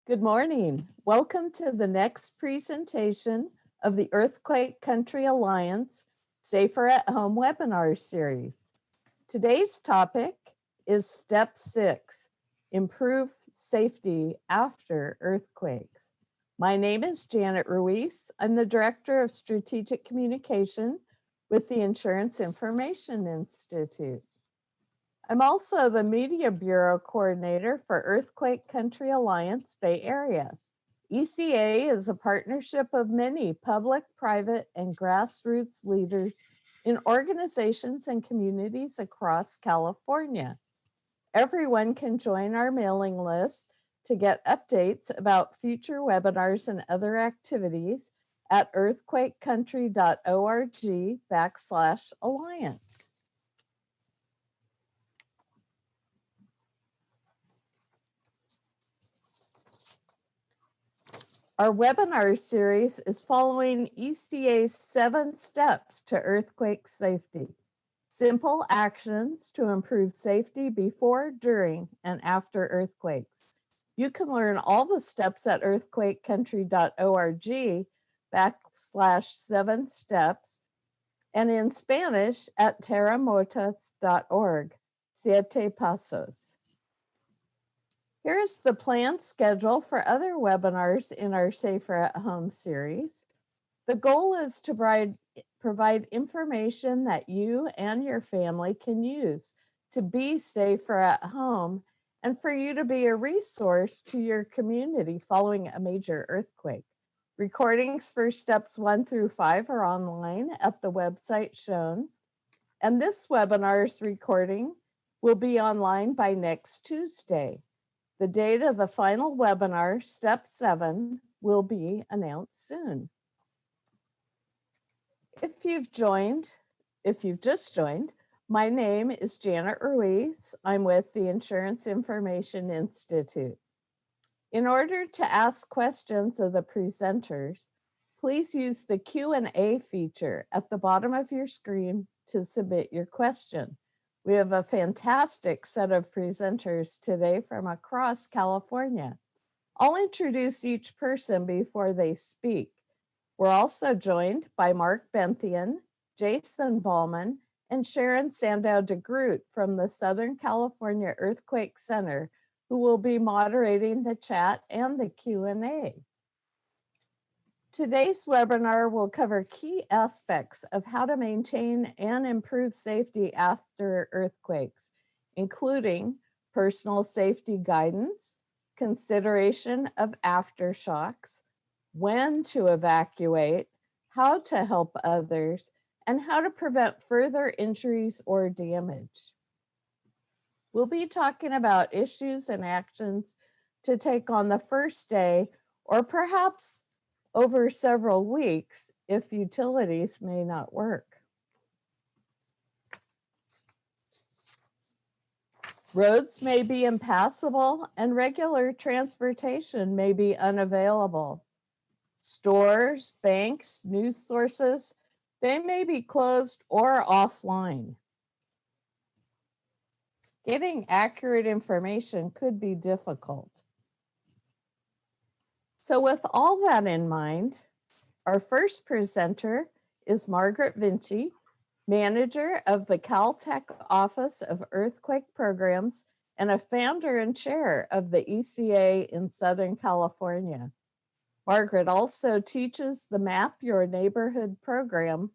Good morning. Welcome to the next presentation of the Earthquake Country Alliance Safer at Home webinar series. Today's topic is Step 6, Improve Safety After Earthquakes. My name is Janet Ruiz. I'm the Director of Strategic Communication with the Insurance Information Institute. I'm also the Media Bureau Coordinator for Earthquake Country Alliance Bay Area. ECA is a partnership of many public, private, and grassroots leaders in organizations and communities across California. Everyone can join our mailing list to get updates about future webinars and other activities at earthquakecountry.org/alliance. Our webinar series is following ECA's 7 steps to earthquake safety. Simple actions to improve safety before, during, and after earthquakes. You can learn all the steps at earthquakecountry.org/7 steps and in Spanish at terramotas.org, Siete Pasos. Here's the planned schedule for other webinars in our Safer at Home series. The goal is to provide information that you and your family can use to be safer at home and for you to be a resource to your community following a major earthquake. Recordings for steps 1 through 5 are online at the website shown, and this webinar's recording will be online by next Tuesday. The date of the final webinar, Step 7, will be announced soon. If you've just joined, my name is Janet Ruiz. I'm with the Insurance Information Institute. In order to ask questions of the presenters, please use the Q&A feature at the bottom of your screen to submit your question. We have a fantastic set of presenters today from across California. I'll introduce each person before they speak. We're also joined by Mark Benthian, Jason Ballman, and Sharon Sandow DeGroot from the Southern California Earthquake Center, who will be moderating the chat and the Q&A. Today's webinar will cover key aspects of how to maintain and improve safety after earthquakes, including personal safety guidance, consideration of aftershocks, when to evacuate, how to help others, and how to prevent further injuries or damage. We'll be talking about issues and actions to take on the first day, or perhaps over several weeks if utilities may not work. Roads may be impassable and regular transportation may be unavailable. Stores, banks, news sources, they may be closed or offline. Getting accurate information could be difficult. So with all that in mind, our first presenter is Margaret Vinci, manager of the Caltech Office of Earthquake Programs and a founder and chair of the ECA in Southern California. Margaret also teaches the Map Your Neighborhood program,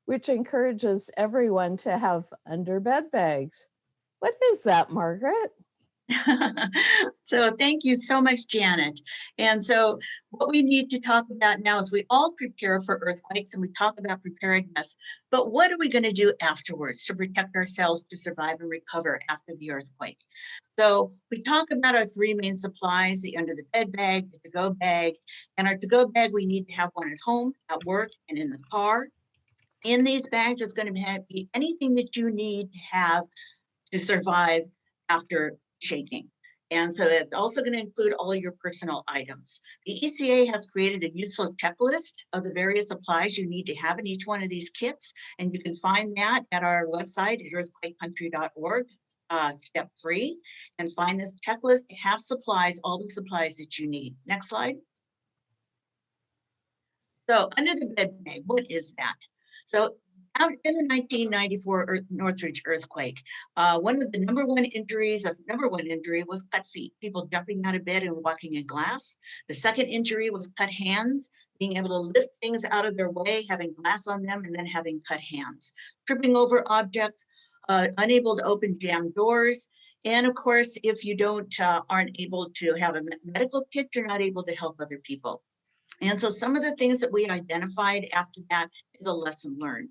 which encourages everyone to have underbed bags. What is that, Margaret? So thank you so much, Janet. And so what we need to talk about now is we all prepare for earthquakes and we talk about preparedness, but what are we going to do afterwards to protect ourselves to survive and recover after the earthquake? So we talk about our 3 main supplies, the under the bed bag, the to-go bag, and our to-go bag, we need to have one at home, at work, and in the car. In these bags, it's going to be anything that you need to have to survive after shaking. And so that's also going to include all your personal items. The ECA has created a useful checklist of the various supplies you need to have in each one of these kits. And you can find that at our website at earthquakecountry.org. step-free and find this checklist. Have supplies, all the supplies that you need. Next slide. So under the bed bag, what is that? So out in the 1994 Northridge earthquake, one of the number one injury was cut feet, people jumping out of bed and walking in glass. The second injury was cut hands, being able to lift things out of their way, having glass on them, and then having cut hands. Tripping over objects, unable to open jammed doors. And of course, if you aren't able to have a medical kit, you're not able to help other people. And so some of the things that we identified after that is a lesson learned.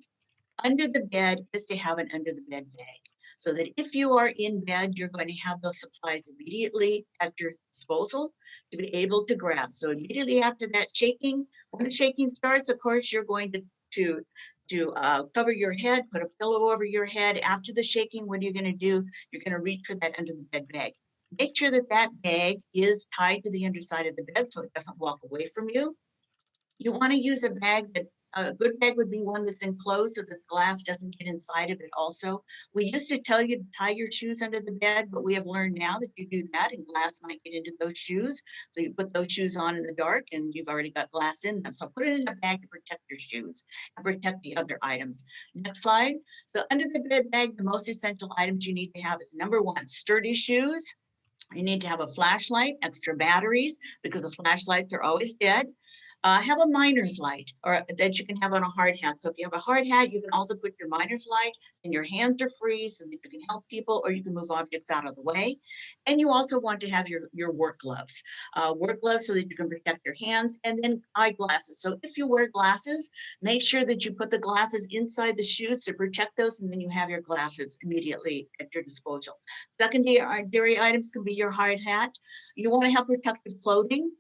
Under the bed is to have an under the bed bag, so that if you are in bed, you're going to have those supplies immediately at your disposal to be able to grab. So immediately after that shaking, when the shaking starts, of course, you're going to cover your head, put a pillow over your head. After the shaking, what are you going to do? You're going to reach for that under the bed bag. Make sure that that bag is tied to the underside of the bed so it doesn't walk away from you. You want to use a bag that, a good bag would be one that's enclosed so that the glass doesn't get inside of it also. We used to tell you to tie your shoes under the bed, but we have learned now that you do that and glass might get into those shoes. So you put those shoes on in the dark and you've already got glass in them. So put it in a bag to protect your shoes and protect the other items. Next slide. So under the bed bag, the most essential items you need to have is number one, sturdy shoes. You need to have a flashlight, extra batteries, because the flashlights are always dead. Have a miner's light or that you can have on a hard hat. So if you have a hard hat, you can also put your miner's light and your hands are free so that you can help people or you can move objects out of the way. And you also want to have your work gloves so that you can protect your hands, and then eyeglasses. So if you wear glasses, make sure that you put the glasses inside the shoes to protect those, and then you have your glasses immediately at your disposal. Secondary items can be your hard hat. You want to have protective clothing.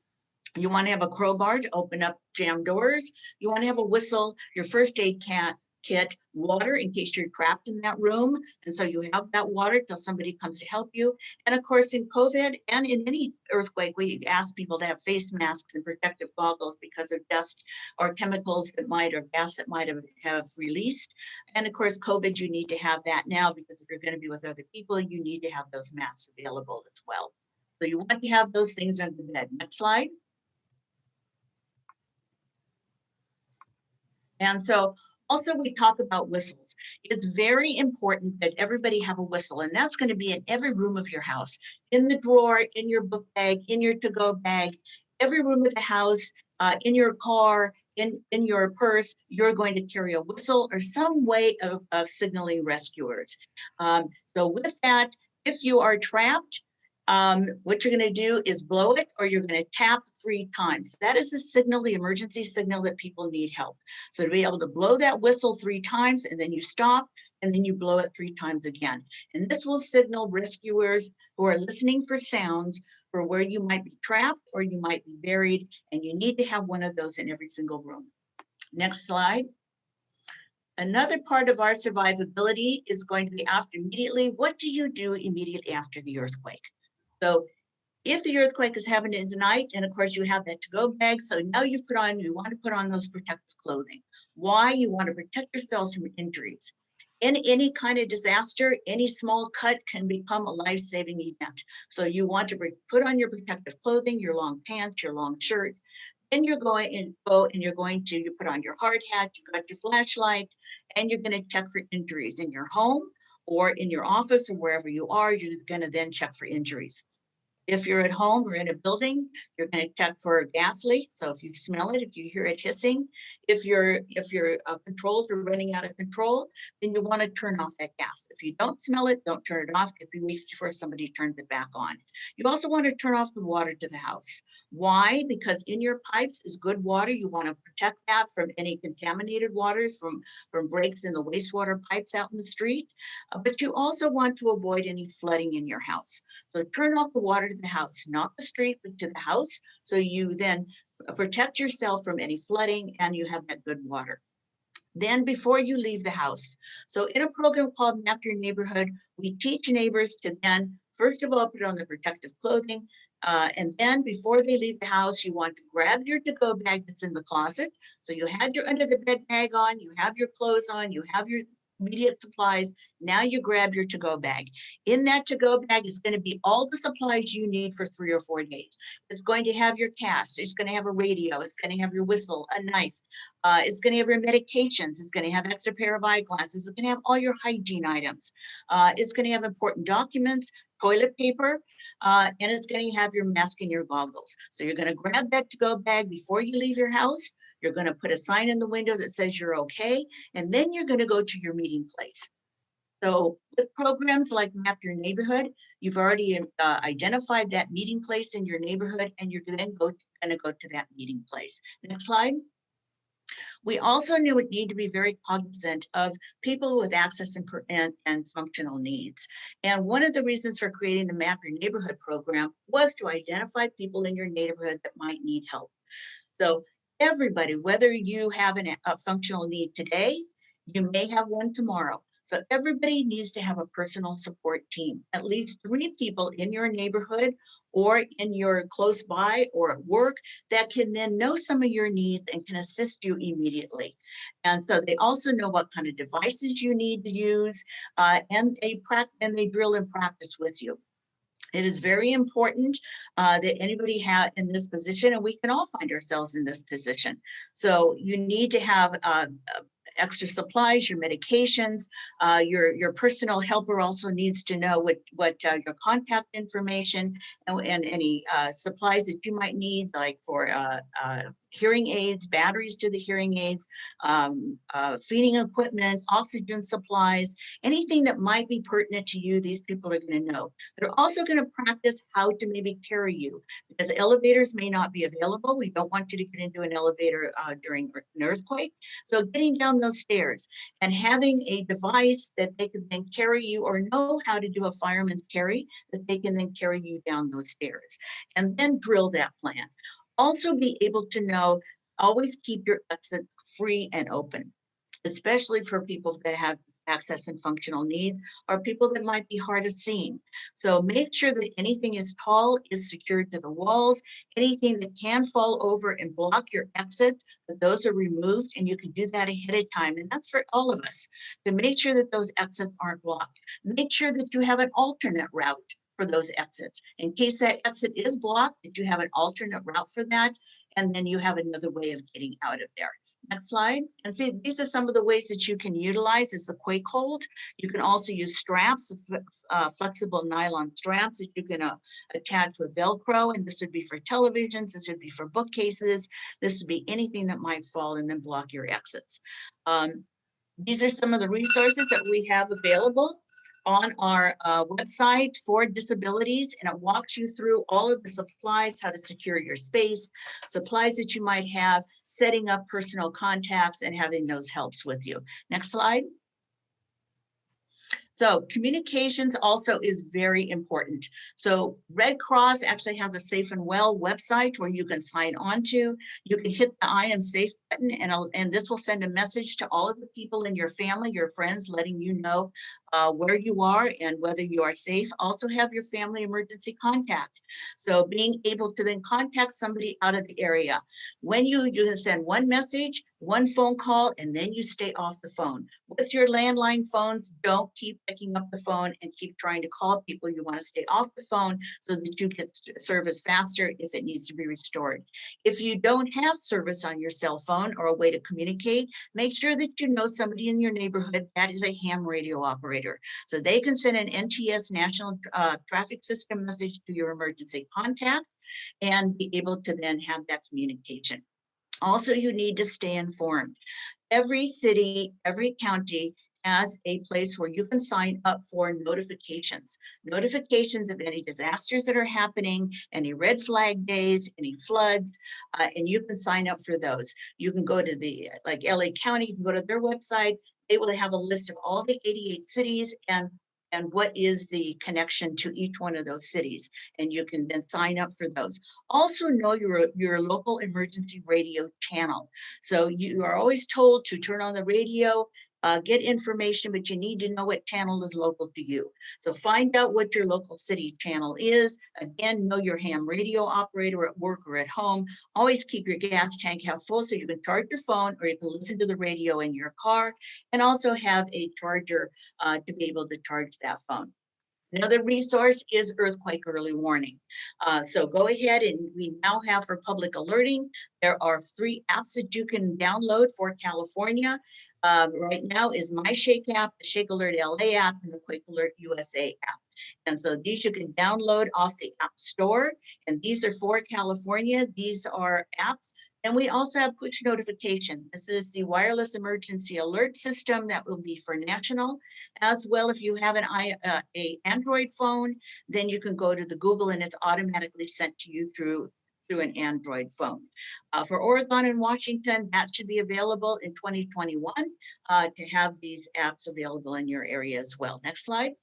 You want to have a crowbar to open up jam doors. You want to have a whistle, your first aid kit, water in case you're trapped in that room. And so you have that water till somebody comes to help you. And of course, in COVID and in any earthquake, we ask people to have face masks and protective goggles because of dust or chemicals that might or gas that might have released. And of course, COVID, you need to have that now because if you're going to be with other people, you need to have those masks available as well. So you want to have those things under the bed. Next slide. And so also we talk about whistles. It's very important that everybody have a whistle, and that's going to be in every room of your house, in the drawer, in your book bag, in your to-go bag, every room of the house, in your car, in your purse, you're going to carry a whistle or some way of signaling rescuers. So with that, if you are trapped, what you're going to do is blow it or you're going to tap 3 times. That is the signal, the emergency signal that people need help. So to be able to blow that whistle 3 times and then you stop and then you blow it 3 times again. And this will signal rescuers who are listening for sounds for where you might be trapped or you might be buried, and you need to have one of those in every single room. Next slide. Another part of our survivability is going to be after immediately. What do you do immediately after the earthquake? So if the earthquake is happening tonight, and of course you have that to-go bag, so now you want to put on those protective clothing. Why? You want to protect yourselves from injuries. In any kind of disaster, any small cut can become a life-saving event. So you want to put on your protective clothing, your long pants, your long shirt. Then you're going and you put on your hard hat, you got your flashlight, and you're going to check for injuries in your home or in your office or wherever you are. You're going to then check for injuries. If you're at home or in a building, you're going to check for a gas leak. So if you smell it, if you hear it hissing, if your controls are running out of control, then you want to turn off that gas. If you don't smell it, don't turn it off. It could be weeks before somebody turns it back on. You also want to turn off the water to the house. Why? Because in your pipes is good water. You want to protect that from any contaminated waters, from breaks in the wastewater pipes out in the street. But you also want to avoid any flooding in your house. So turn off the water to the house, not the street, but to the house. So you then protect yourself from any flooding and you have that good water. Then before you leave the house. So in a program called Map Your Neighborhood, we teach neighbors to then, first of all, put on the protective clothing. And then before they leave the house, you want to grab your to-go bag that's in the closet. So you had your under the bed bag on, you have your clothes on, you have your immediate supplies. Now you grab your to-go bag. In that to-go bag is going to be all the supplies you need for 3 or 4 days. It's going to have your cash. It's going to have a radio. It's going to have your whistle, a knife. It's going to have your medications. It's going to have an extra pair of eyeglasses. It's going to have all your hygiene items. It's going to have important documents, toilet paper, and it's going to have your mask and your goggles. So you're going to grab that to-go bag before you leave your house. You're going to put a sign in the window that says you're okay, and then you're going to go to your meeting place. So with programs like Map Your Neighborhood, you've already identified that meeting place in your neighborhood, and you're then going to go to that meeting place. Next slide. We also need to be very cognizant of people with access and functional needs. And one of the reasons for creating the Map Your Neighborhood program was to identify people in your neighborhood that might need help. So everybody, whether you have a functional need today, you may have one tomorrow. So everybody needs to have a personal support team, at least 3 people in your neighborhood or in your close by or at work that can then know some of your needs and can assist you immediately. And so they also know what kind of devices you need to use, and they drill and practice with you. It is very important that anybody have in this position, and we can all find ourselves in this position. So you need to have extra supplies, your medications, your personal helper also needs to know what your contact information and any supplies that you might need, like for hearing aids, batteries to the hearing aids, feeding equipment, oxygen supplies, anything that might be pertinent to you, these people are going to know. They're also going to practice how to maybe carry you, because elevators may not be available. We don't want you to get into an elevator during an earthquake. So getting down those stairs and having a device that they can then carry you, or know how to do a fireman's carry, that they can then carry you down those stairs, and then drill that plan. Also be able to know, always keep your exits free and open, especially for people that have access and functional needs, or people that might be hard of seeing. So make sure that anything is tall is secured to the walls. Anything that can fall over and block your exits, that those are removed, and you can do that ahead of time. And that's for all of us, to make sure that those exits aren't blocked. Make sure that you have an alternate route for those exits. In case that exit is blocked, that you have an alternate route for that, and then you have another way of getting out of there. Next slide. And see, these are some of the ways that you can utilize is the quake hold. You can also use straps, flexible nylon straps that you can attach with Velcro. And this would be for televisions. This would be for bookcases. This would be anything that might fall and then block your exits. These are some of the resources that we have available on our website for disabilities, and it walks you through all of the supplies, how to secure your space, supplies that you might have, setting up personal contacts, and having those helps with you. Next slide. So communications also is very important. So Red Cross actually has a Safe and Well website where you can sign on to. You can hit the I am safe button, and this will send a message to all of the people in your family, your friends, letting you know where you are and whether you are safe. Also have your family emergency contact. So being able to then contact somebody out of the area. When you can send one message, one phone call, and then you stay off the phone. With your landline phones, don't keep picking up the phone and keep trying to call people. You want to stay off the phone so that you get service faster if it needs to be restored. If you don't have service on your cell phone or a way to communicate, make sure that you know somebody in your neighborhood that is a ham radio operator. So they can send an NTS National Traffic System message to your emergency contact and be able to then have that communication. Also, you need to stay informed. Every city, every county has a place where you can sign up for notifications. Notifications of any disasters that are happening, any red flag days, any floods, and you can sign up for those. You can go to the, like LA County, you can go to their website. They will have a list of all the 88 cities and what is the connection to each one of those cities. And you can then sign up for those. Also know your local emergency radio channel. So you are always told to turn on the radio get information, but you need to know what channel is local to you. So find out what your local city channel is. Again, know your ham radio operator at work or at home. Always keep your gas tank half full so you can charge your phone, or you can listen to the radio in your car, and also have a charger to be able to charge that phone. Another resource is earthquake early warning. So go ahead, and we now have for public alerting, there are 3 apps that you can download for California. Right now is My Shake app, the Shake Alert LA app, and the Quake Alert USA app. And so these you can download off the App Store, and these are for California. These are apps. And we also have push notification. This is the wireless emergency alert system that will be for national. As well, if you have an Android phone, then you can go to the Google and it's automatically sent to you through an Android phone. For Oregon and Washington, that should be available in 2021 to have these apps available in your area as well. Next slide.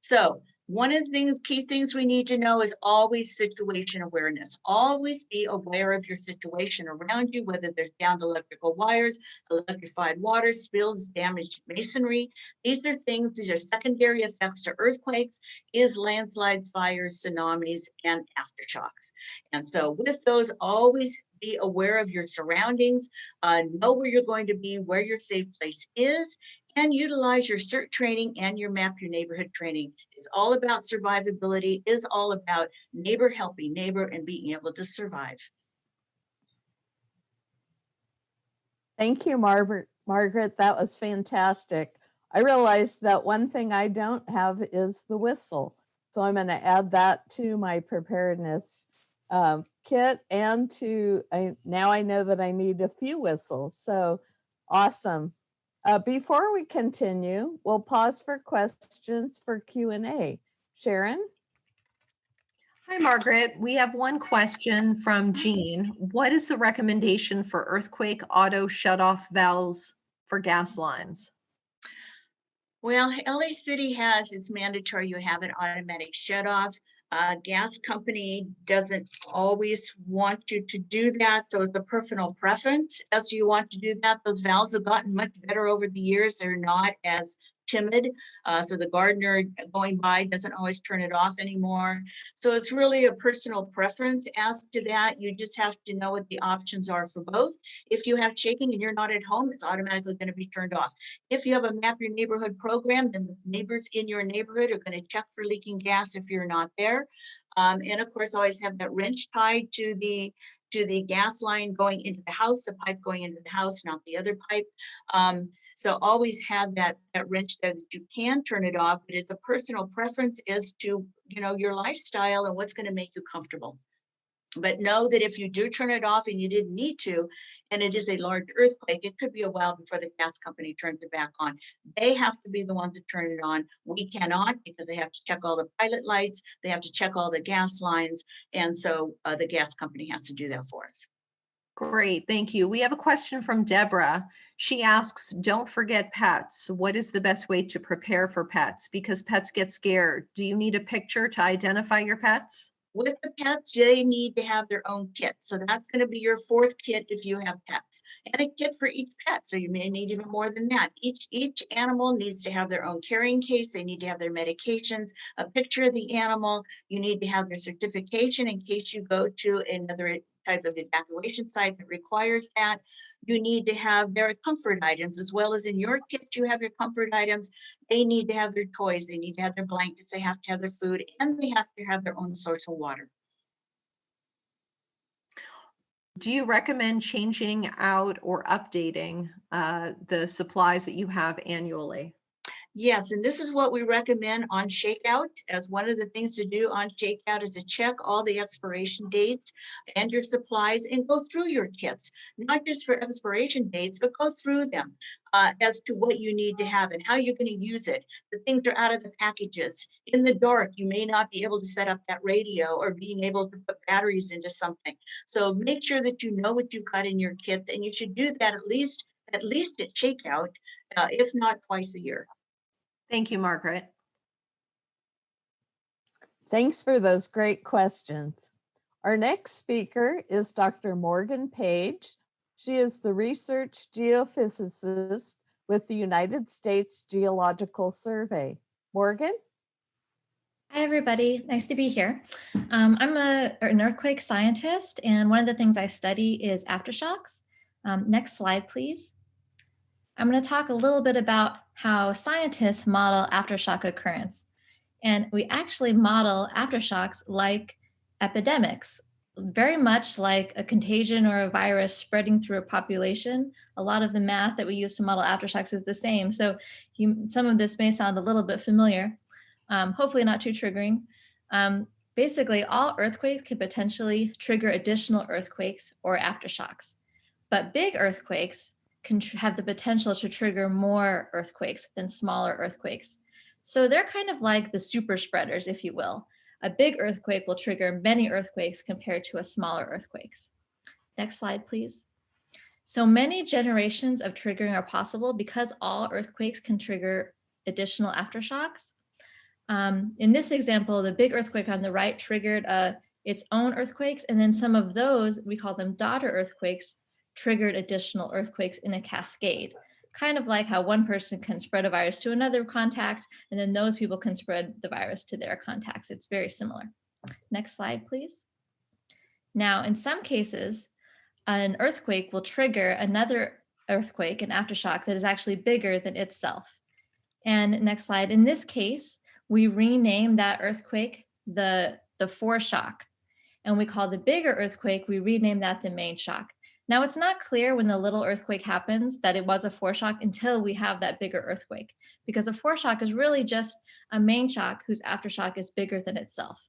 So one of the key things we need to know is always situation awareness. Always be aware of your situation around you, whether there's downed electrical wires, electrified water, spills, damaged masonry. These are secondary effects to earthquakes, is landslides, fires, tsunamis, and aftershocks. And so with those, always be aware of your surroundings, know where you're going to be, where your safe place is, and utilize your CERT training and your Map Your Neighborhood training. It's all about survivability, is all about neighbor helping neighbor and being able to survive. Thank you, Margaret. That was fantastic. I realized that one thing I don't have is the whistle. So I'm going to add that to my preparedness kit, and now I know that I need a few whistles. So awesome. Before we continue, we'll pause for questions for Q&A. Sharon? Hi, Margaret. We have one question from Jean. What is the recommendation for earthquake auto shutoff valves for gas lines? Well, LA City has, it's mandatory you have an automatic shutoff. Gas company doesn't always want you to do that, so it's a personal preference as you want to do that. Those valves have gotten much better over the years. They're not as timid, so the gardener going by doesn't always turn it off anymore. So it's really a personal preference as to that. You just have to know what the options are for both. If you have shaking and you're not at home, it's automatically going to be turned off. If you have a Map Your Neighborhood program, then the neighbors in your neighborhood are going to check for leaking gas if you're not there. And of course, always have that wrench tied to the gas line going into the house, the pipe going into the house, not the other pipe. So always have that wrench there that you can turn it off, but it's a personal preference as to, your lifestyle and what's going to make you comfortable. But know that if you do turn it off and you didn't need to, and it is a large earthquake, it could be a while before the gas company turns it back on. They have to be the ones to turn it on. We cannot, because they have to check all the pilot lights, they have to check all the gas lines, and so the gas company has to do that for us. Great, thank you. We have a question from Deborah. She asks, don't forget pets. What is the best way to prepare for pets? Because pets get scared. Do you need a picture to identify your pets? With the pets, they need to have their own kit. So that's going to be your 4th kit if you have pets, and a kit for each pet. So you may need even more than that. Each animal needs to have their own carrying case. They need to have their medications, a picture of the animal. You need to have their certification in case you go to another type of evacuation site that requires that. You need to have their comfort items, as well as in your kits, you have your comfort items. They need to have their toys, they need to have their blankets, they have to have their food, and they have to have their own source of water. Do you recommend changing out or updating the supplies that you have annually? Yes, and this is what we recommend on Shakeout. As one of the things to do on Shakeout is to check all the expiration dates and your supplies and go through your kits, not just for expiration dates, but go through them as to what you need to have and how you're going to use it. The things are out of the packages. In the dark, you may not be able to set up that radio or being able to put batteries into something. So make sure that you know what you've got in your kit, and you should do that at least at Shakeout, if not twice a year. Thank you, Margaret. Thanks for those great questions. Our next speaker is Dr. Morgan Page. She is the research geophysicist with the United States Geological Survey. Morgan? Hi, everybody. Nice to be here. I'm an earthquake scientist, and one of the things I study is aftershocks. Next slide, please. I'm going to talk a little bit about how scientists model aftershock occurrence. And we actually model aftershocks like epidemics, very much like a contagion or a virus spreading through a population. A lot of the math that we use to model aftershocks is the same. So some of this may sound a little bit familiar. Hopefully not too triggering. Basically, all earthquakes can potentially trigger additional earthquakes or aftershocks. But big earthquakes can have the potential to trigger more earthquakes than smaller earthquakes. So they're kind of like the super spreaders, if you will. A big earthquake will trigger many earthquakes compared to a smaller earthquakes. Next slide, please. So many generations of triggering are possible because all earthquakes can trigger additional aftershocks. In this example, the big earthquake on the right triggered its own earthquakes, and then some of those, we call them daughter earthquakes, triggered additional earthquakes in a cascade. Kind of like how one person can spread a virus to another contact, and then those people can spread the virus to their contacts. It's very similar. Next slide, please. Now, in some cases, an earthquake will trigger another earthquake, an aftershock that is actually bigger than itself. And next slide, in this case, we rename that earthquake the foreshock. And we call the bigger earthquake, we rename that the main shock. Now, it's not clear when the little earthquake happens that it was a foreshock until we have that bigger earthquake, because a foreshock is really just a main shock whose aftershock is bigger than itself.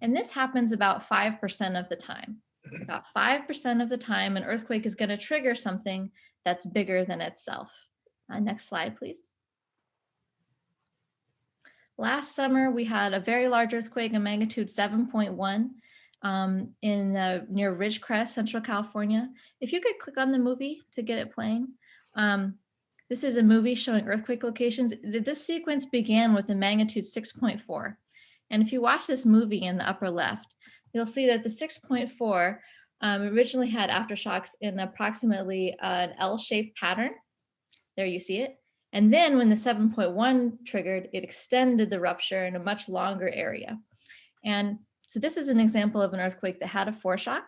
And this happens about 5% of the time. About 5% of the time, an earthquake is going to trigger something that's bigger than itself. Next slide, please. Last summer, we had a very large earthquake, a magnitude 7.1. Near Ridgecrest, Central California. If you could click on the movie to get it playing. This is a movie showing earthquake locations. This sequence began with a magnitude 6.4. And if you watch this movie in the upper left, you'll see that the 6.4 originally had aftershocks in approximately an L-shaped pattern. There you see it. And then when the 7.1 triggered, it extended the rupture in a much longer area. And so this is an example of an earthquake that had a foreshock.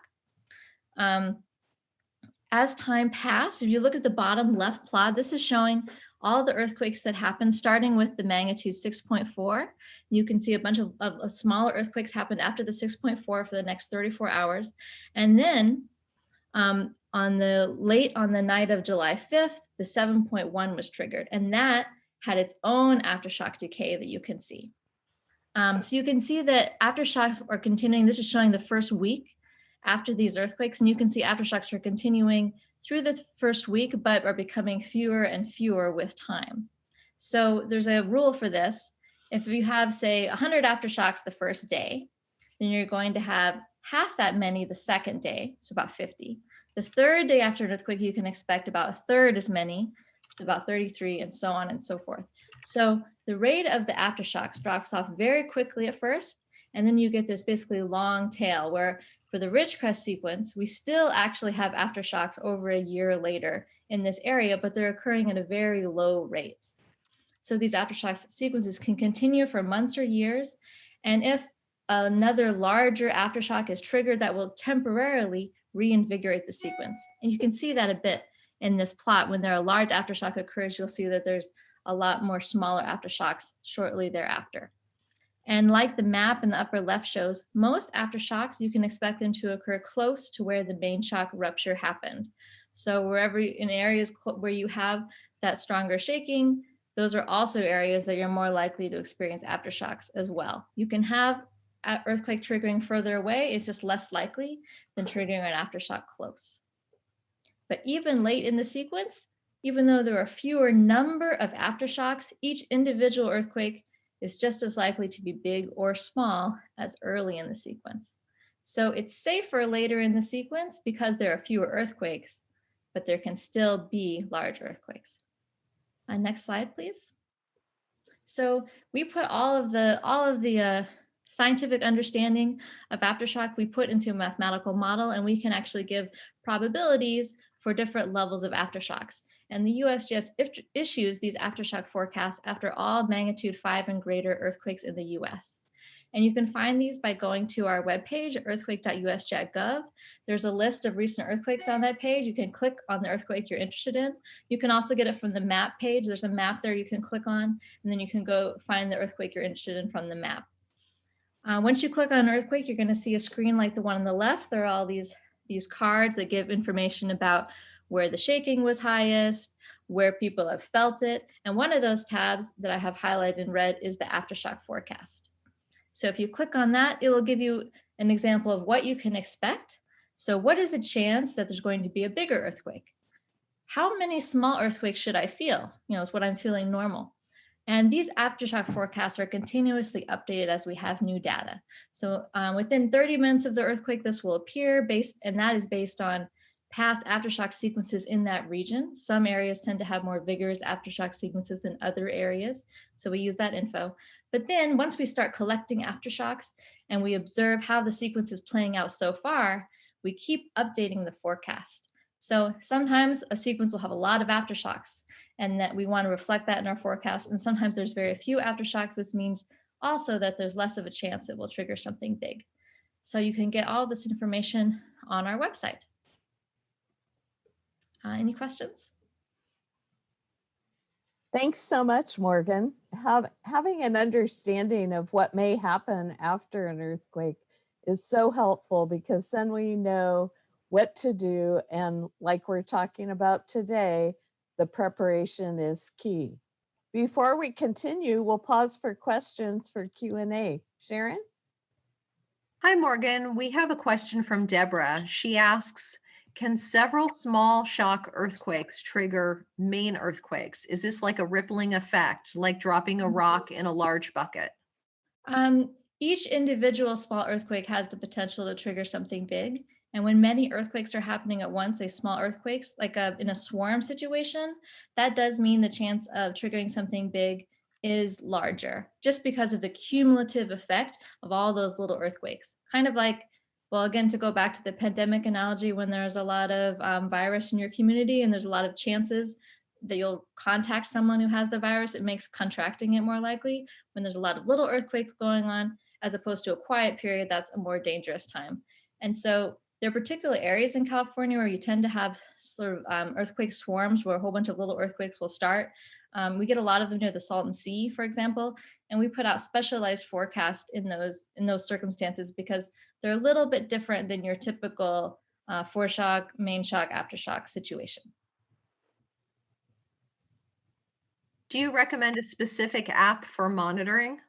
As time passed, if you look at the bottom left plot, this is showing all the earthquakes that happened, starting with the magnitude 6.4. You can see a bunch of smaller earthquakes happened after the 6.4 for the next 34 hours. And then on the night of July 5th, the 7.1 was triggered, and that had its own aftershock decay that you can see. So you can see that aftershocks are continuing. This is showing the first week after these earthquakes, and you can see aftershocks are continuing through the first week, but are becoming fewer and fewer with time. So there's a rule for this. If you have, say, 100 aftershocks the first day, then you're going to have half that many the second day, so about 50. The third day after an earthquake, you can expect about a third as many, so about 33, and so on and so forth. So the rate of the aftershocks drops off very quickly at first, and then you get this basically long tail where for the Ridgecrest sequence, we still actually have aftershocks over a year later in this area, but they're occurring at a very low rate. So these aftershock sequences can continue for months or years, and if another larger aftershock is triggered, that will temporarily reinvigorate the sequence. And you can see that a bit in this plot. When a large aftershock occurs, you'll see that there's a lot more smaller aftershocks shortly thereafter. And like the map in the upper left shows, most aftershocks, you can expect them to occur close to where the main shock rupture happened. So wherever in areas where you have that stronger shaking, those are also areas that you're more likely to experience aftershocks as well. You can have earthquake triggering further away, it's just less likely than triggering an aftershock close. But even late in the sequence, even though there are fewer number of aftershocks, each individual earthquake is just as likely to be big or small as early in the sequence. So it's safer later in the sequence because there are fewer earthquakes, but there can still be large earthquakes. Next slide, please. So we put all of the scientific understanding of aftershock we put into a mathematical model, and we can actually give probabilities for different levels of aftershocks. And the USGS issues these aftershock forecasts after all magnitude 5 and greater earthquakes in the US. And you can find these by going to our webpage, earthquake.usj.gov. There's a list of recent earthquakes on that page. You can click on the earthquake you're interested in. You can also get it from the map page. There's a map there you can click on, and then you can go find the earthquake you're interested in from the map. Once you click on an earthquake, you're going to see a screen like the one on the left. There are all these cards that give information about where the shaking was highest, where people have felt it. And one of those tabs that I have highlighted in red is the aftershock forecast. So if you click on that, it will give you an example of what you can expect. So what is the chance that there's going to be a bigger earthquake? How many small earthquakes should I feel? Is what I'm feeling normal. And these aftershock forecasts are continuously updated as we have new data. So within 30 minutes of the earthquake, this will appear and that is based on past aftershock sequences in that region. Some areas tend to have more vigorous aftershock sequences than other areas. So we use that info. But then once we start collecting aftershocks and we observe how the sequence is playing out so far, we keep updating the forecast. So sometimes a sequence will have a lot of aftershocks, and that we want to reflect that in our forecast. And sometimes there's very few aftershocks, which means also that there's less of a chance it will trigger something big. So you can get all this information on our website. Any questions? Thanks so much, Morgan. Having an understanding of what may happen after an earthquake is so helpful, because then we know what to do. And like we're talking about today, the preparation is key. Before we continue, we'll pause for questions for Q&A. Sharon? Hi, Morgan. We have a question from Deborah. She asks, can several small shock earthquakes trigger main earthquakes? Is this like a rippling effect, like dropping a rock in a large bucket? Each individual small earthquake has the potential to trigger something big. And when many earthquakes are happening at once, say small earthquakes, like in a swarm situation, that does mean the chance of triggering something big is larger, just because of the cumulative effect of all those little earthquakes. Kind of like, well, again, to go back to the pandemic analogy, when there's a lot of virus in your community and there's a lot of chances that you'll contact someone who has the virus, it makes contracting it more likely. When there's a lot of little earthquakes going on, as opposed to a quiet period, that's a more dangerous time. And so there are particular areas in California where you tend to have sort of earthquake swarms, where a whole bunch of little earthquakes will start. We get a lot of them near the Salton Sea, for example, and we put out specialized forecasts in those circumstances, because they're a little bit different than your typical foreshock, main shock, aftershock situation. Do you recommend a specific app for monitoring?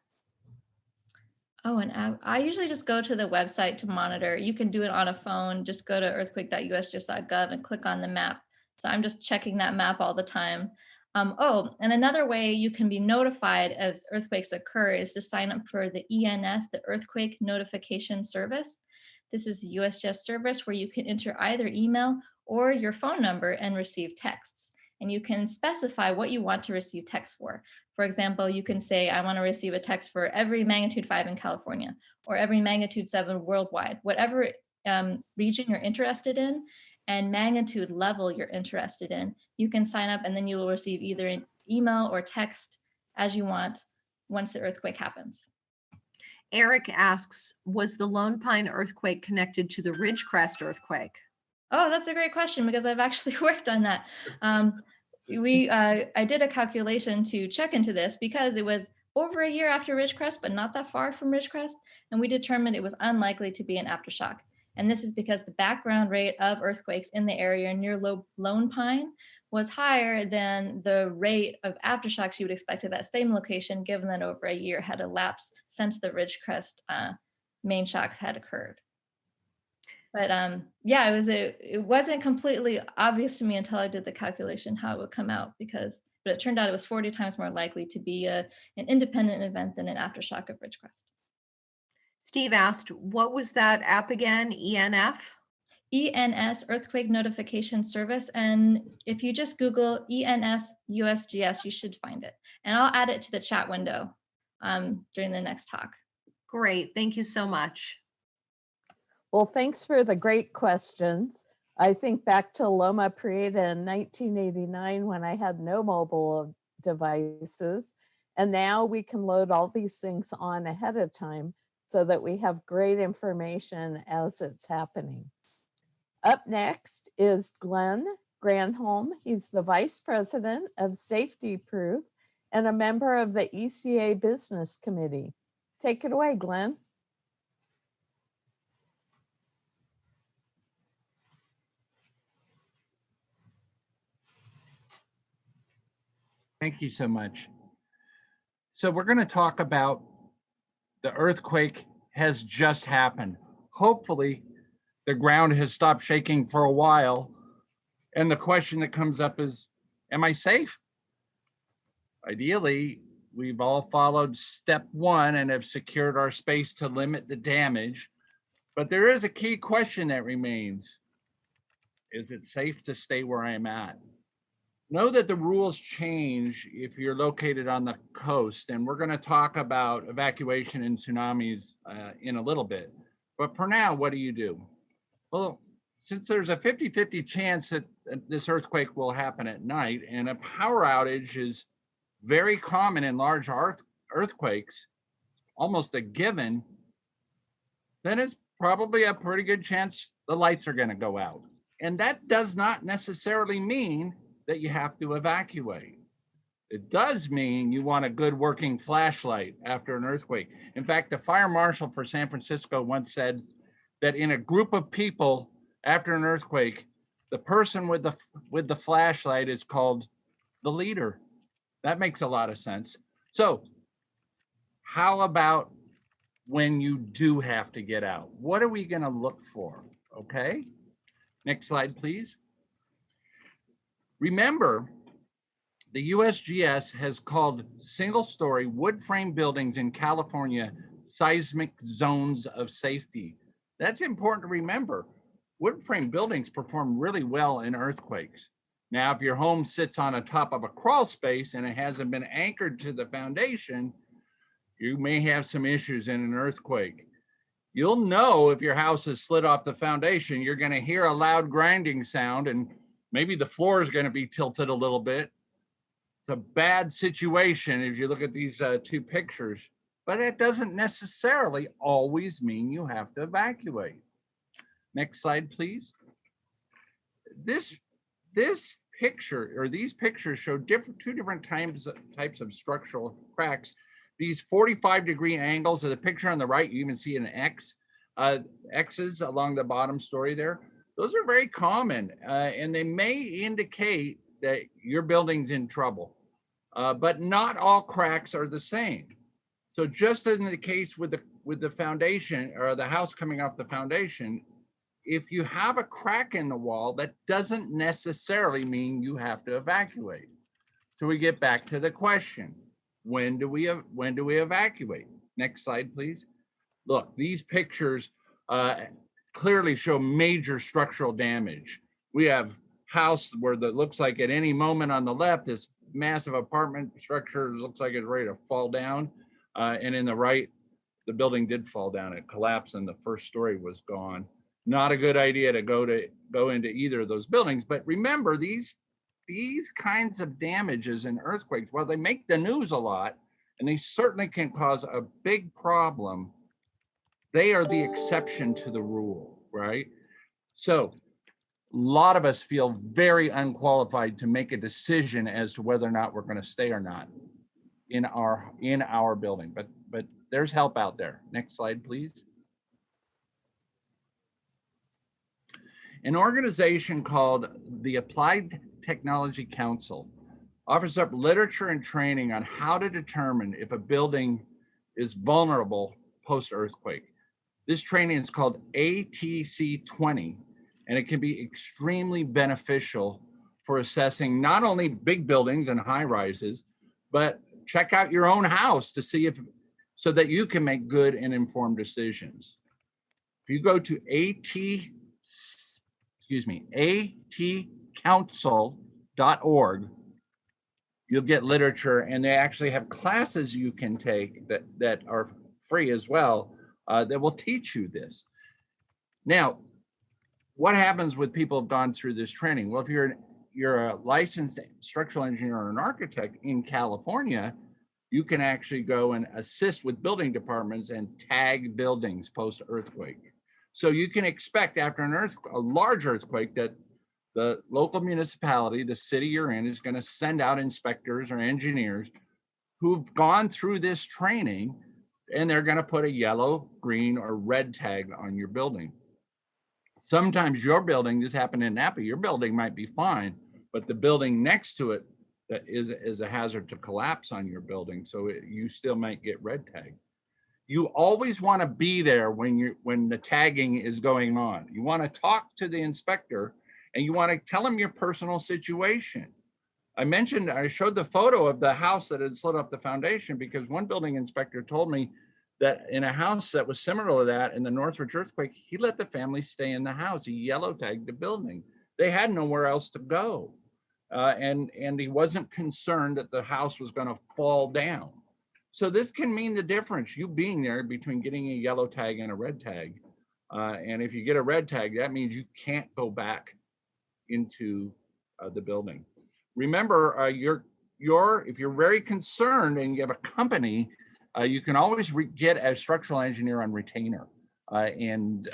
Oh, an app. I usually just go to the website to monitor. You can do it on a phone. Just go to earthquake.usgs.gov and click on the map. So I'm just checking that map all the time. And another way you can be notified as earthquakes occur is to sign up for the ENS, the Earthquake Notification Service. This is a USGS service where you can enter either email or your phone number and receive texts. And you can specify what you want to receive text for. For example, you can say, I want to receive a text for every magnitude 5 in California, or every magnitude 7 worldwide, whatever region you're interested in and magnitude level you're interested in. You can sign up, and then you will receive either an email or text as you want once the earthquake happens. Eric asks, was the Lone Pine earthquake connected to the Ridgecrest earthquake? Oh, that's a great question, because I've actually worked on that. I did a calculation to check into this, because it was over a year after Ridgecrest, but not that far from Ridgecrest. And we determined it was unlikely to be an aftershock. And this is because the background rate of earthquakes in the area near Lone Pine was higher than the rate of aftershocks you would expect at that same location, given that over a year had elapsed since the Ridgecrest main shocks had occurred. But yeah, it wasn't completely obvious to me until I did the calculation how it would come out, but it turned out it was 40 times more likely to be an independent event than an aftershock of Ridgecrest. Steve asked, what was that app again? ENF? ENS, Earthquake Notification Service. And if you just Google ENS USGS, you should find it. And I'll add it to the chat window during the next talk. Great. Thank you so much. Well, thanks for the great questions. I think back to Loma Prieta in 1989 when I had no mobile devices. And now we can load all these things on ahead of time so that we have great information as it's happening. Up next is Glenn Granholm. He's the Vice President of Safety Proof and a member of the ECA Business Committee. Take it away, Glenn. Thank you so much. So we're going to talk about the earthquake has just happened. Hopefully the ground has stopped shaking for a while. And the question that comes up is, am I safe? Ideally, we've all followed step one and have secured our space to limit the damage. But there is a key question that remains. Is it safe to stay where I'm at? Know that the rules change if you're located on the coast, and we're going to talk about evacuation and tsunamis in a little bit. But for now, what do you do? Well, since there's a 50-50 chance that this earthquake will happen at night, and a power outage is very common in large earthquakes, almost a given, then it's probably a pretty good chance the lights are going to go out. And that does not necessarily mean that you have to evacuate. It does mean you want a good working flashlight after an earthquake. In fact, the fire marshal for San Francisco once said that in a group of people after an earthquake, the person with the flashlight is called the leader. That makes a lot of sense. So how about when you do have to get out? What are we going to look for? Okay. Next slide, please. Remember, the USGS has called single-story wood frame buildings in California seismic zones of safety. That's important to remember. Wood frame buildings perform really well in earthquakes. Now, if your home sits on the top of a crawl space and it hasn't been anchored to the foundation, you may have some issues in an earthquake. You'll know if your house has slid off the foundation. You're going to hear a loud grinding sound, and maybe the floor is going to be tilted a little bit. It's a bad situation if you look at these two pictures, but that doesn't necessarily always mean you have to evacuate. Next slide, please. This picture, or these pictures, show two different types of structural cracks. These 45-degree angles of the picture on the right, you even see an X, X's along the bottom story there. Those are very common, and they may indicate that your building's in trouble, but not all cracks are the same. So just as in the case with the foundation or the house coming off the foundation, if you have a crack in the wall, that doesn't necessarily mean you have to evacuate. So we get back to the question, when do we evacuate? Next slide, please. Look, these pictures clearly show major structural damage. We have house where that looks like at any moment on the left, this massive apartment structure looks like it's ready to fall down. And in the right, the building did fall down. It collapsed and the first story was gone. Not a good idea to go into either of those buildings. But remember, these kinds of damages in earthquakes, while they make the news a lot, and they certainly can cause a big problem, they are the exception to the rule, right? So a lot of us feel very unqualified to make a decision as to whether or not we're going to stay or not in our building, but there's help out there. Next slide, please. An organization called the Applied Technology Council offers up literature and training on how to determine if a building is vulnerable post-earthquake. This training is called ATC 20, and it can be extremely beneficial for assessing not only big buildings and high rises, but check out your own house to see so that you can make good and informed decisions. If you go to atcouncil.org, you'll get literature, and they actually have classes you can take that are free as well, that will teach you this. Now, what happens with people who've gone through this training? Well, if you're a licensed structural engineer or an architect in California, you can actually go and assist with building departments and tag buildings post-earthquake. So you can expect after a large earthquake that the local municipality, the city you're in, is going to send out inspectors or engineers who've gone through this training, and they're going to put a yellow, green, or red tag on your building. Sometimes your building, this happened in Napa, your building might be fine, but the building next to it that is a hazard to collapse on your building. So you still might get red tag. You always want to be there when the tagging is going on. You want to talk to the inspector and you want to tell him your personal situation. I showed the photo of the house that had slid off the foundation because one building inspector told me that in a house that was similar to that in the Northridge earthquake, he let the family stay in the house. He yellow tagged the building. They had nowhere else to go. And he wasn't concerned that the house was going to fall down. So this can mean the difference, you being there between getting a yellow tag and a red tag. And if you get a red tag, that means you can't go back into the building. Remember, if you're very concerned and you have a company, you can always get a structural engineer on retainer and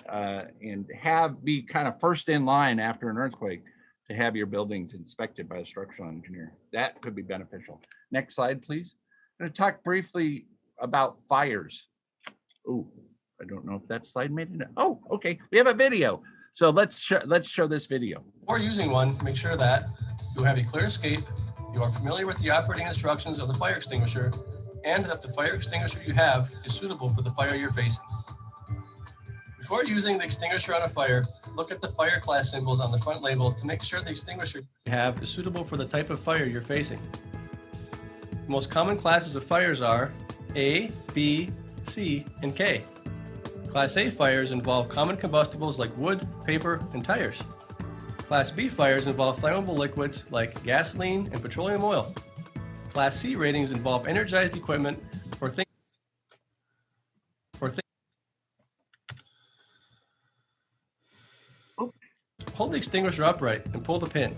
be kind of first in line after an earthquake to have your buildings inspected by a structural engineer. That could be beneficial. Next slide, please. I'm going to talk briefly about fires. Oh, I don't know if that slide made it. Oh, okay. We have a video. So let's show this video. Before using one, make sure that you have a clear escape, you are familiar with the operating instructions of the fire extinguisher, and that the fire extinguisher you have is suitable for the fire you're facing. Before using the extinguisher on a fire, look at the fire class symbols on the front label to make sure the extinguisher you have is suitable for the type of fire you're facing. The most common classes of fires are A, B, C, and K. Class A fires involve common combustibles like wood, paper, and tires. Class B fires involve flammable liquids like gasoline and petroleum oil. Class C ratings involve energized equipment or things. Hold the extinguisher upright and pull the pin.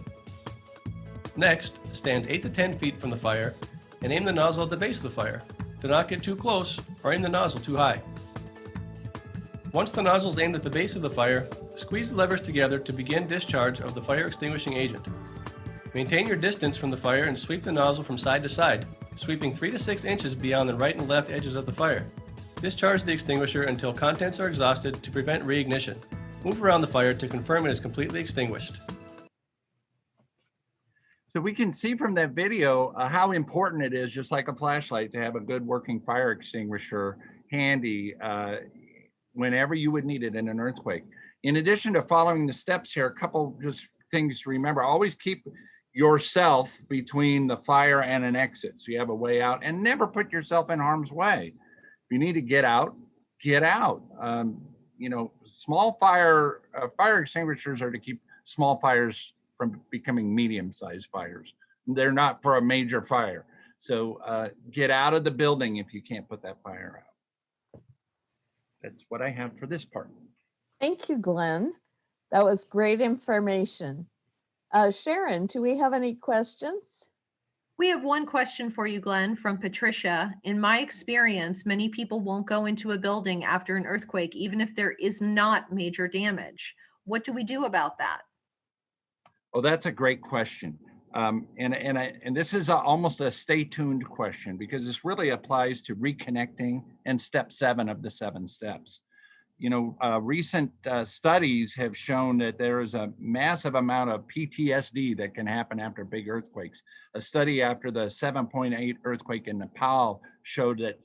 Next, stand 8 to 10 feet from the fire and aim the nozzle at the base of the fire. Do not get too close or aim the nozzle too high. Once the nozzle is aimed at the base of the fire, squeeze the levers together to begin discharge of the fire extinguishing agent. Maintain your distance from the fire and sweep the nozzle from side to side, sweeping 3 to 6 inches beyond the right and left edges of the fire. Discharge the extinguisher until contents are exhausted to prevent reignition. Move around the fire to confirm it is completely extinguished. So we can see from that video how important it is, just like a flashlight, to have a good working fire extinguisher handy whenever you would need it in an earthquake. In addition to following the steps here, a couple just things to remember. Always keep yourself between the fire and an exit, so you have a way out, and never put yourself in harm's way. If you need to get out, get out. Small fire extinguishers are to keep small fires from becoming medium-sized fires. They're not for a major fire. So get out of the building if you can't put that fire out. That's what I have for this part. Thank you, Glenn. That was great information. Sharon, do we have any questions? We have one question for you, Glenn, from Patricia. In my experience, many people won't go into a building after an earthquake, even if there is not major damage. What do we do about that? Oh, that's a great question. And this is almost a stay tuned question, because this really applies to reconnecting and step 7 of the 7 steps. Recent studies have shown that there is a massive amount of PTSD that can happen after big earthquakes. A study after the 7.8 earthquake in Nepal showed that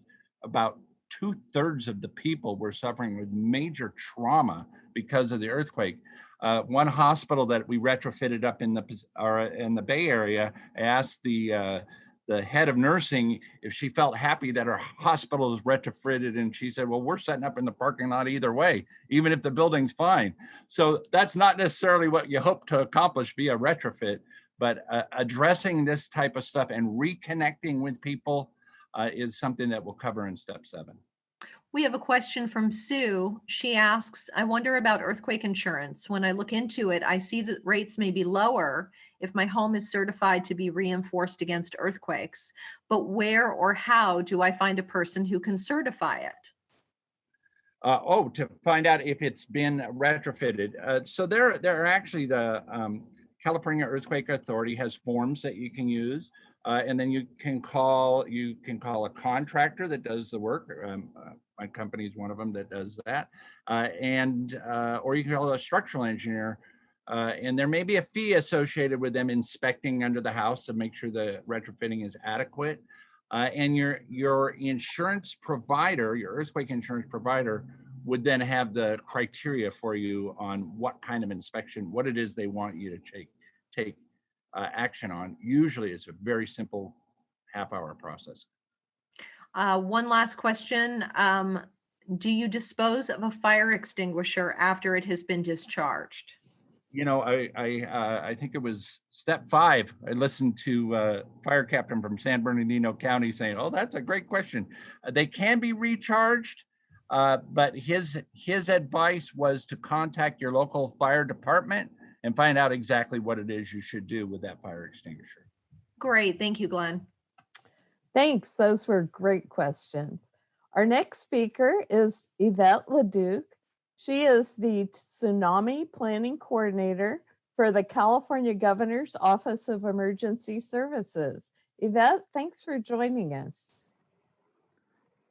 about 2/3 of the people were suffering with major trauma because of the earthquake. One hospital that we retrofitted up in the Bay Area asked the head of nursing if she felt happy that her hospital is retrofitted, and she said, well, we're setting up in the parking lot either way, even if the building's fine. So that's not necessarily what you hope to accomplish via retrofit, but addressing this type of stuff and reconnecting with people is something that we'll cover in step 7. We have a question from Sue. She asks, I wonder about earthquake insurance. When I look into it, I see that rates may be lower if my home is certified to be reinforced against earthquakes. But where or how do I find a person who can certify it? To find out if it's been retrofitted. So there are actually the California Earthquake Authority has forms that you can use, and then you can call a contractor that does the work. My company is one of them that does that, or you can call a structural engineer. And there may be a fee associated with them inspecting under the house to make sure the retrofitting is adequate. And your insurance provider, your earthquake insurance provider, would then have the criteria for you on what kind of inspection, what it is they want you to take action on. Usually it's a very simple half-hour process. One last question. Do you dispose of a fire extinguisher after it has been discharged? You know, I think it was step 5. I listened to a fire captain from San Bernardino County saying, "Oh, that's a great question." They can be recharged, but his advice was to contact your local fire department and find out exactly what it is you should do with that fire extinguisher. Great, thank you, Glenn. Thanks, those were great questions. Our next speaker is Yvette Leduc. She is the Tsunami Planning Coordinator for the California Governor's Office of Emergency Services. Yvette, thanks for joining us.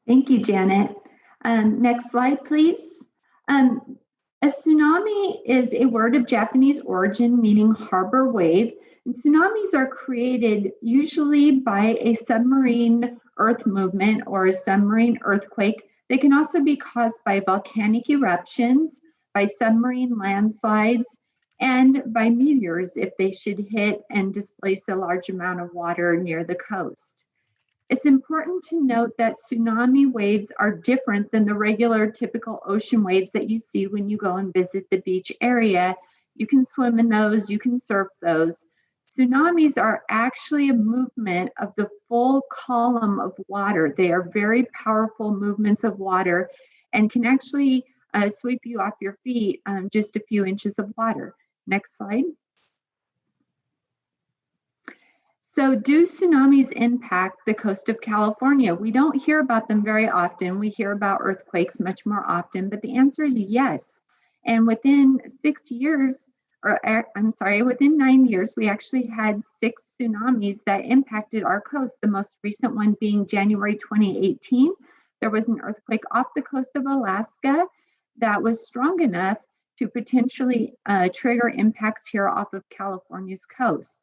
Thank you, Janet. Next slide, please. A tsunami is a word of Japanese origin meaning harbor wave. And tsunamis are created usually by a submarine earth movement or a submarine earthquake. They can also be caused by volcanic eruptions, by submarine landslides, and by meteors if they should hit and displace a large amount of water near the coast. It's important to note that tsunami waves are different than the regular typical ocean waves that you see when you go and visit the beach area. You can swim in those, you can surf those. Tsunamis are actually a movement of the full column of water. They are very powerful movements of water and can actually sweep you off your feet just a few inches of water. Next slide. So do tsunamis impact the coast of California? We don't hear about them very often. We hear about earthquakes much more often, but the answer is yes. And within 6 years, within 9 years, we actually had 6 tsunamis that impacted our coast. The most recent one being January 2018. There was an earthquake off the coast of Alaska that was strong enough to potentially trigger impacts here off of California's coast.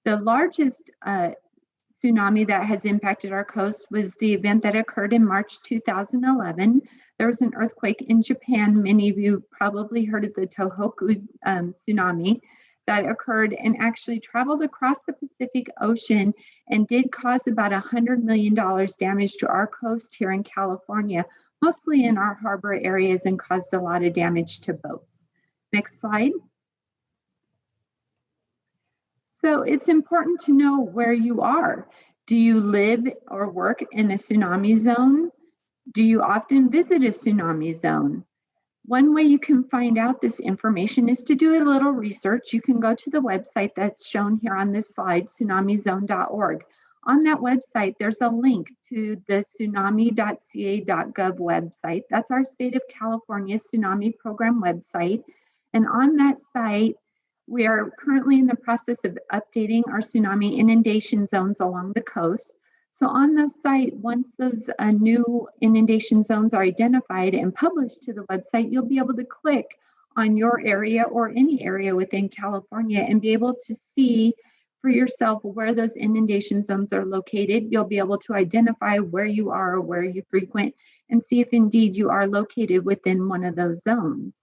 The largest tsunami that has impacted our coast was the event that occurred in March 2011. There was an earthquake in Japan. Many of you probably heard of the Tohoku tsunami that occurred and actually traveled across the Pacific Ocean and did cause about $100 million damage to our coast here in California, mostly in our harbor areas, and caused a lot of damage to boats. Next slide. So it's important to know where you are. Do you live or work in a tsunami zone? Do you often visit a tsunami zone? One way you can find out this information is to do a little research. You can go to the website that's shown here on this slide, tsunamizone.org. On that website, there's a link to the tsunami.ca.gov website. That's our state of California tsunami program website. And on that site, we are currently in the process of updating our tsunami inundation zones along the coast. So on the site, once those new inundation zones are identified and published to the website, you'll be able to click on your area or any area within California and be able to see for yourself where those inundation zones are located. You'll be able to identify where you are or where you frequent and see if indeed you are located within one of those zones.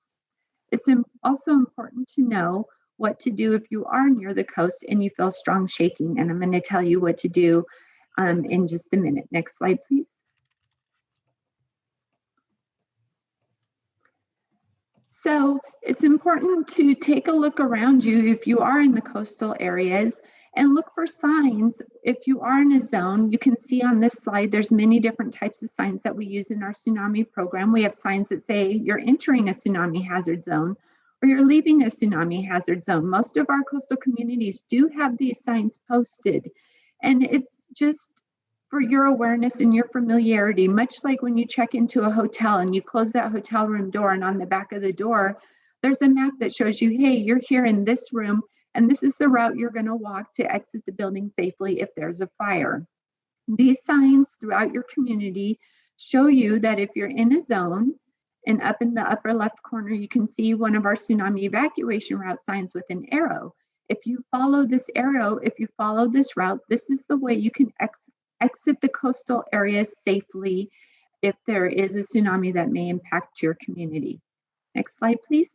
It's also important to know what to do if you are near the coast and you feel strong shaking. And I'm going to tell you what to do in just a minute. Next slide, please. So it's important to take a look around you if you are in the coastal areas And look for signs. If you are in a zone, you can see on this slide, there's many different types of signs that we use in our tsunami program. We have signs that say you're entering a tsunami hazard zone or you're leaving a tsunami hazard zone. Most of our coastal communities do have these signs posted. And it's just for your awareness and your familiarity, much like when you check into a hotel and you close that hotel room door, and on the back of the door, there's a map that shows you, hey, you're here in this room, and this is the route you're going to walk to exit the building safely if there's a fire. These signs throughout your community show you that if you're in a zone, and up in the upper left corner, you can see one of our tsunami evacuation route signs with an arrow. If you follow this arrow, if you follow this route, this is the way you can exit the coastal areas safely if there is a tsunami that may impact your community. Next slide, please.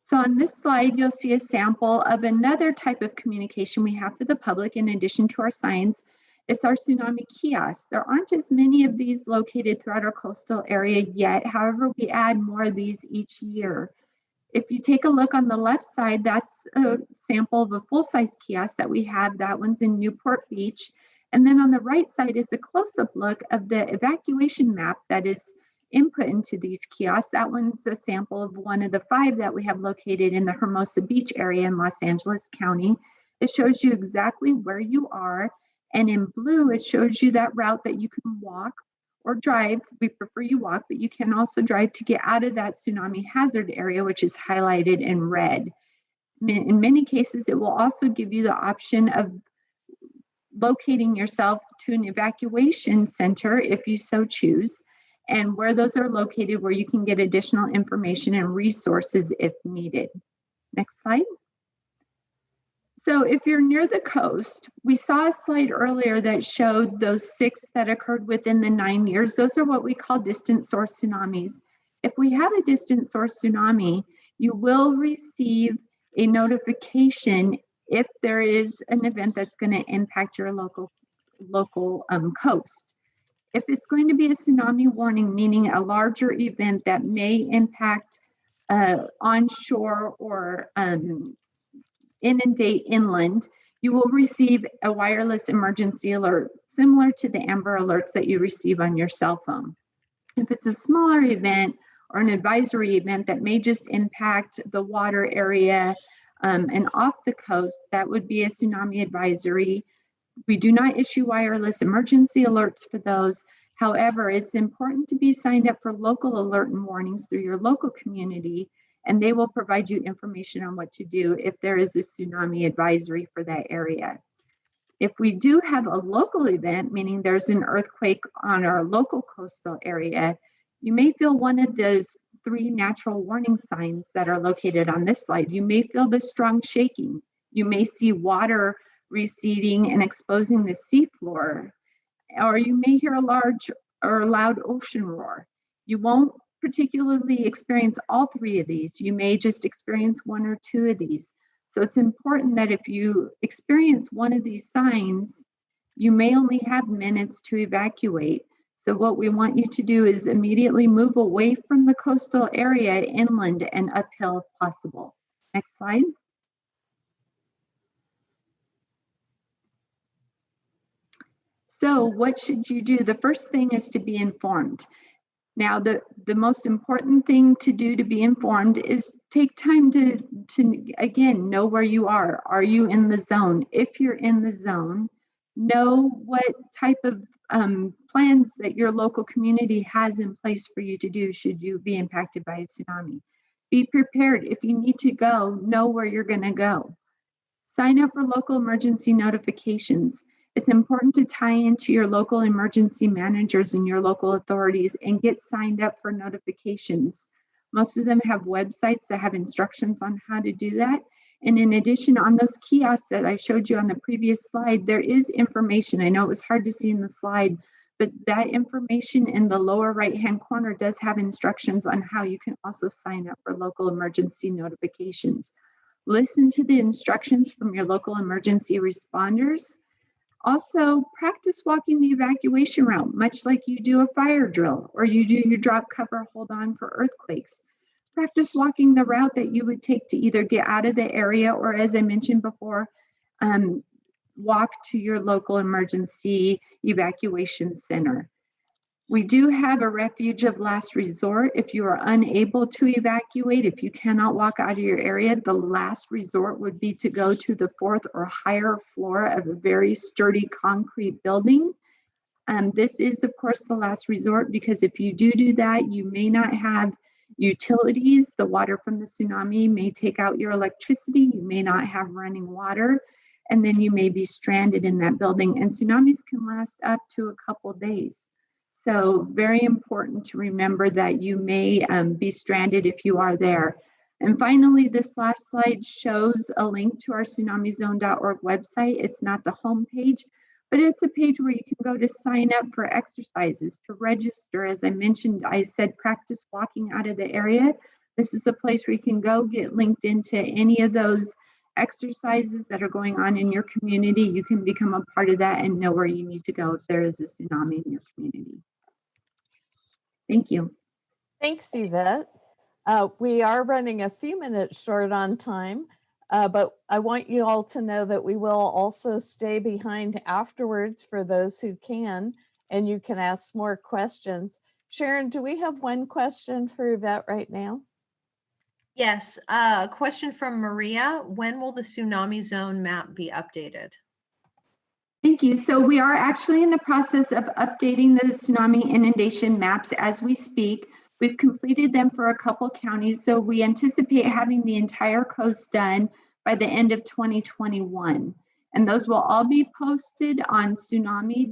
So on this slide, you'll see a sample of another type of communication we have for the public in addition to our signs. It's our tsunami kiosks. There aren't as many of these located throughout our coastal area yet. However, we add more of these each year. If you take a look on the left side, that's a sample of a full-size kiosk that we have. That one's in Newport Beach. And then on the right side is a close-up look of the evacuation map that is input into these kiosks. That one's a sample of one of the 5 that we have located in the Hermosa Beach area in Los Angeles County. It shows you exactly where you are. And in blue, it shows you that route that you can walk or drive. We prefer you walk, but you can also drive to get out of that tsunami hazard area, which is highlighted in red. In many cases, it will also give you the option of locating yourself to an evacuation center if you so choose, and where those are located, where you can get additional information and resources if needed. Next slide. So if you're near the coast, we saw a slide earlier that showed those 6 that occurred within the 9 years. Those are what we call distant source tsunamis. If we have a distant source tsunami, you will receive a notification if there is an event that's going to impact your local coast. If it's going to be a tsunami warning, meaning a larger event that may impact onshore or inundate inland, you will receive a wireless emergency alert similar to the Amber Alerts that you receive on your cell phone. If it's a smaller event or an advisory event that may just impact the water area and off the coast, that would be a tsunami advisory. We do not issue wireless emergency alerts for those. However, it's important to be signed up for local alert and warnings through your local community, and they will provide you information on what to do if there is a tsunami advisory for that area. If we do have a local event, meaning there's an earthquake on our local coastal area, you may feel one of those 3 natural warning signs that are located on this slide. You may feel the strong shaking. You may see water receding and exposing the seafloor, or you may hear a large or loud ocean roar. You won't particularly experience all 3 of these. You may just experience 1 or 2 of these. So it's important that if you experience one of these signs, you may only have minutes to evacuate. So what we want you to do is immediately move away from the coastal area inland and uphill if possible. Next slide. So what should you do? The first thing is to be informed. Now, the most important thing to do to be informed is take time to again, know where you are. Are you in the zone? If you're in the zone, know what type of plans that your local community has in place for you to do should you be impacted by a tsunami. Be prepared. If you need to go, know where you're going to go. Sign up for local emergency notifications. It's important to tie into your local emergency managers and your local authorities and get signed up for notifications. Most of them have websites that have instructions on how to do that. And in addition, on those kiosks that I showed you on the previous slide, there is information. I know it was hard to see in the slide, but that information in the lower right-hand corner does have instructions on how you can also sign up for local emergency notifications. Listen to the instructions from your local emergency responders. Also, practice walking the evacuation route, much like you do a fire drill or you do your drop, cover, hold on for earthquakes. practice walking the route that you would take to either get out of the area or, as I mentioned before, walk to your local emergency evacuation center. We do have a refuge of last resort. If you are unable to evacuate, if you cannot walk out of your area, the last resort would be to go to the 4th or higher floor of a very sturdy concrete building. This is, of course, the last resort, because if you do that, you may not have utilities. The water from the tsunami may take out your electricity. You may not have running water, and then you may be stranded in that building. And tsunamis can last up to a couple days. So very important to remember that you may be stranded if you are there. And finally, this last slide shows a link to our tsunamizone.org website. It's not the home page, but it's a page where you can go to sign up for exercises, to register. As I mentioned, I said practice walking out of the area. This is a place where you can go get linked into any of those exercises that are going on in your community. You can become a part of that and know where you need to go if there is a tsunami in your community. Thank you. Thanks, Yvette. We are running a few minutes short on time, but I want you all to know that we will also stay behind afterwards for those who can, and you can ask more questions. Sharon, do we have one question for Yvette right now? Yes, a question from Maria. When will the tsunami zone map be updated? Thank you. So we are actually in the process of updating the tsunami inundation maps as we speak. We've completed them for a couple counties, so we anticipate having the entire coast done by the end of 2021. And those will all be posted on tsunami.ca.gov.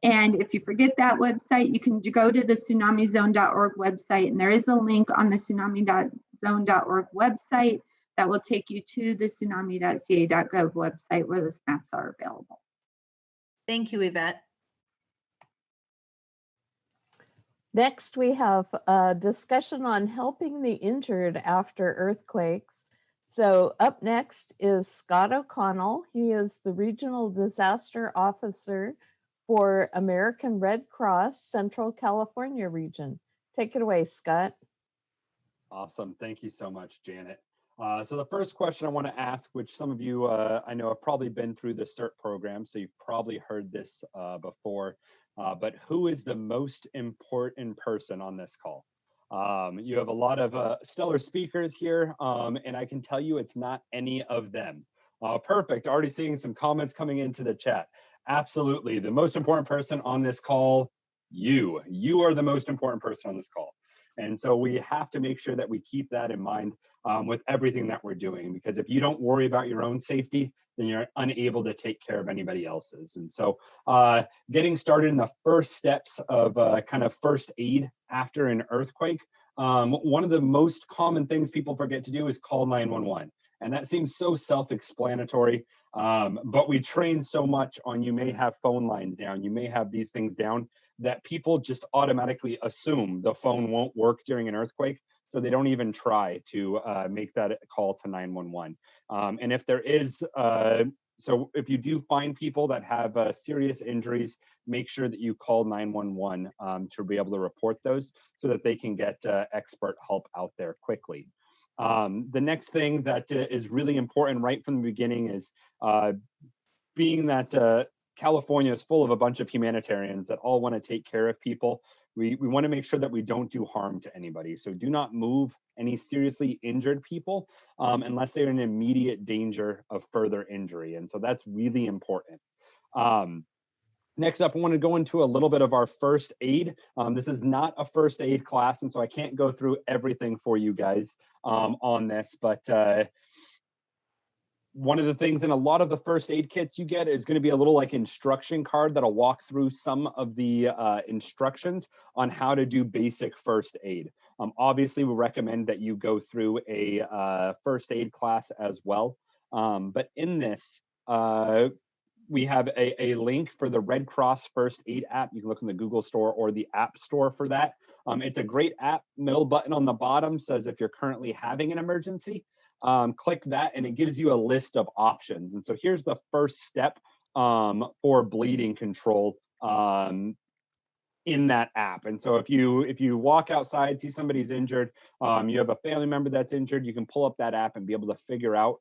And if you forget that website, you can go to the tsunamizone.org website, and there is a link on the tsunami.zone.org website that will take you to the tsunami.ca.gov website where those maps are available. Thank you, Yvette. Next, we have a discussion on helping the injured after earthquakes. So up next is Scott O'Connell. He is the Regional Disaster Officer for American Red Cross Central California region. Take it away, Scott. Awesome. Thank you so much, Janet. So the first question I want to ask, which some of you I know have probably been through the CERT program, so you've probably heard this before, but who is the most important person on this call? You have a lot of stellar speakers here, and I can tell you it's not any of them. Perfect. Already seeing some comments coming into the chat. Absolutely. The most important person on this call, you. You are the most important person on this call. And so we have to make sure that we keep that in mind with everything that we're doing, because if you don't worry about your own safety, then you're unable to take care of anybody else's. And so getting started in the first steps of kind of first aid after an earthquake, one of the most common things people forget to do is call 911. And that seems so self-explanatory, but we train so much on you may have phone lines down, you may have these things down, that people just automatically assume the phone won't work during an earthquake, so they don't even try to make that call to 911. And if there is, so if you do find people that have serious injuries, make sure that you call 911 to be able to report those so that they can get expert help out there quickly. The next thing that is really important right from the beginning is being that California is full of a bunch of humanitarians that all want to take care of people. We want to make sure that we don't do harm to anybody. So do not move any seriously injured people unless they're in immediate danger of further injury. And so that's really important. Next up, I want to go into a little bit of our first aid. This is not a first aid class, and so I can't go through everything for you guys on this, but one of the things in a lot of the first aid kits you get is going to be a little like instruction card that'll walk through some of the instructions on how to do basic first aid. Obviously, we recommend that you go through a first aid class as well. But in this, we have a link for the Red Cross First Aid app. You can look in the Google Store or the App Store for that. It's a great app. Middle button on the bottom says if you're currently having an emergency. Click that and it gives you a list of options. And so here's the first step for bleeding control in that app. And so if you walk outside, see somebody's injured, you have a family member that's injured, you can pull up that app and be able to figure out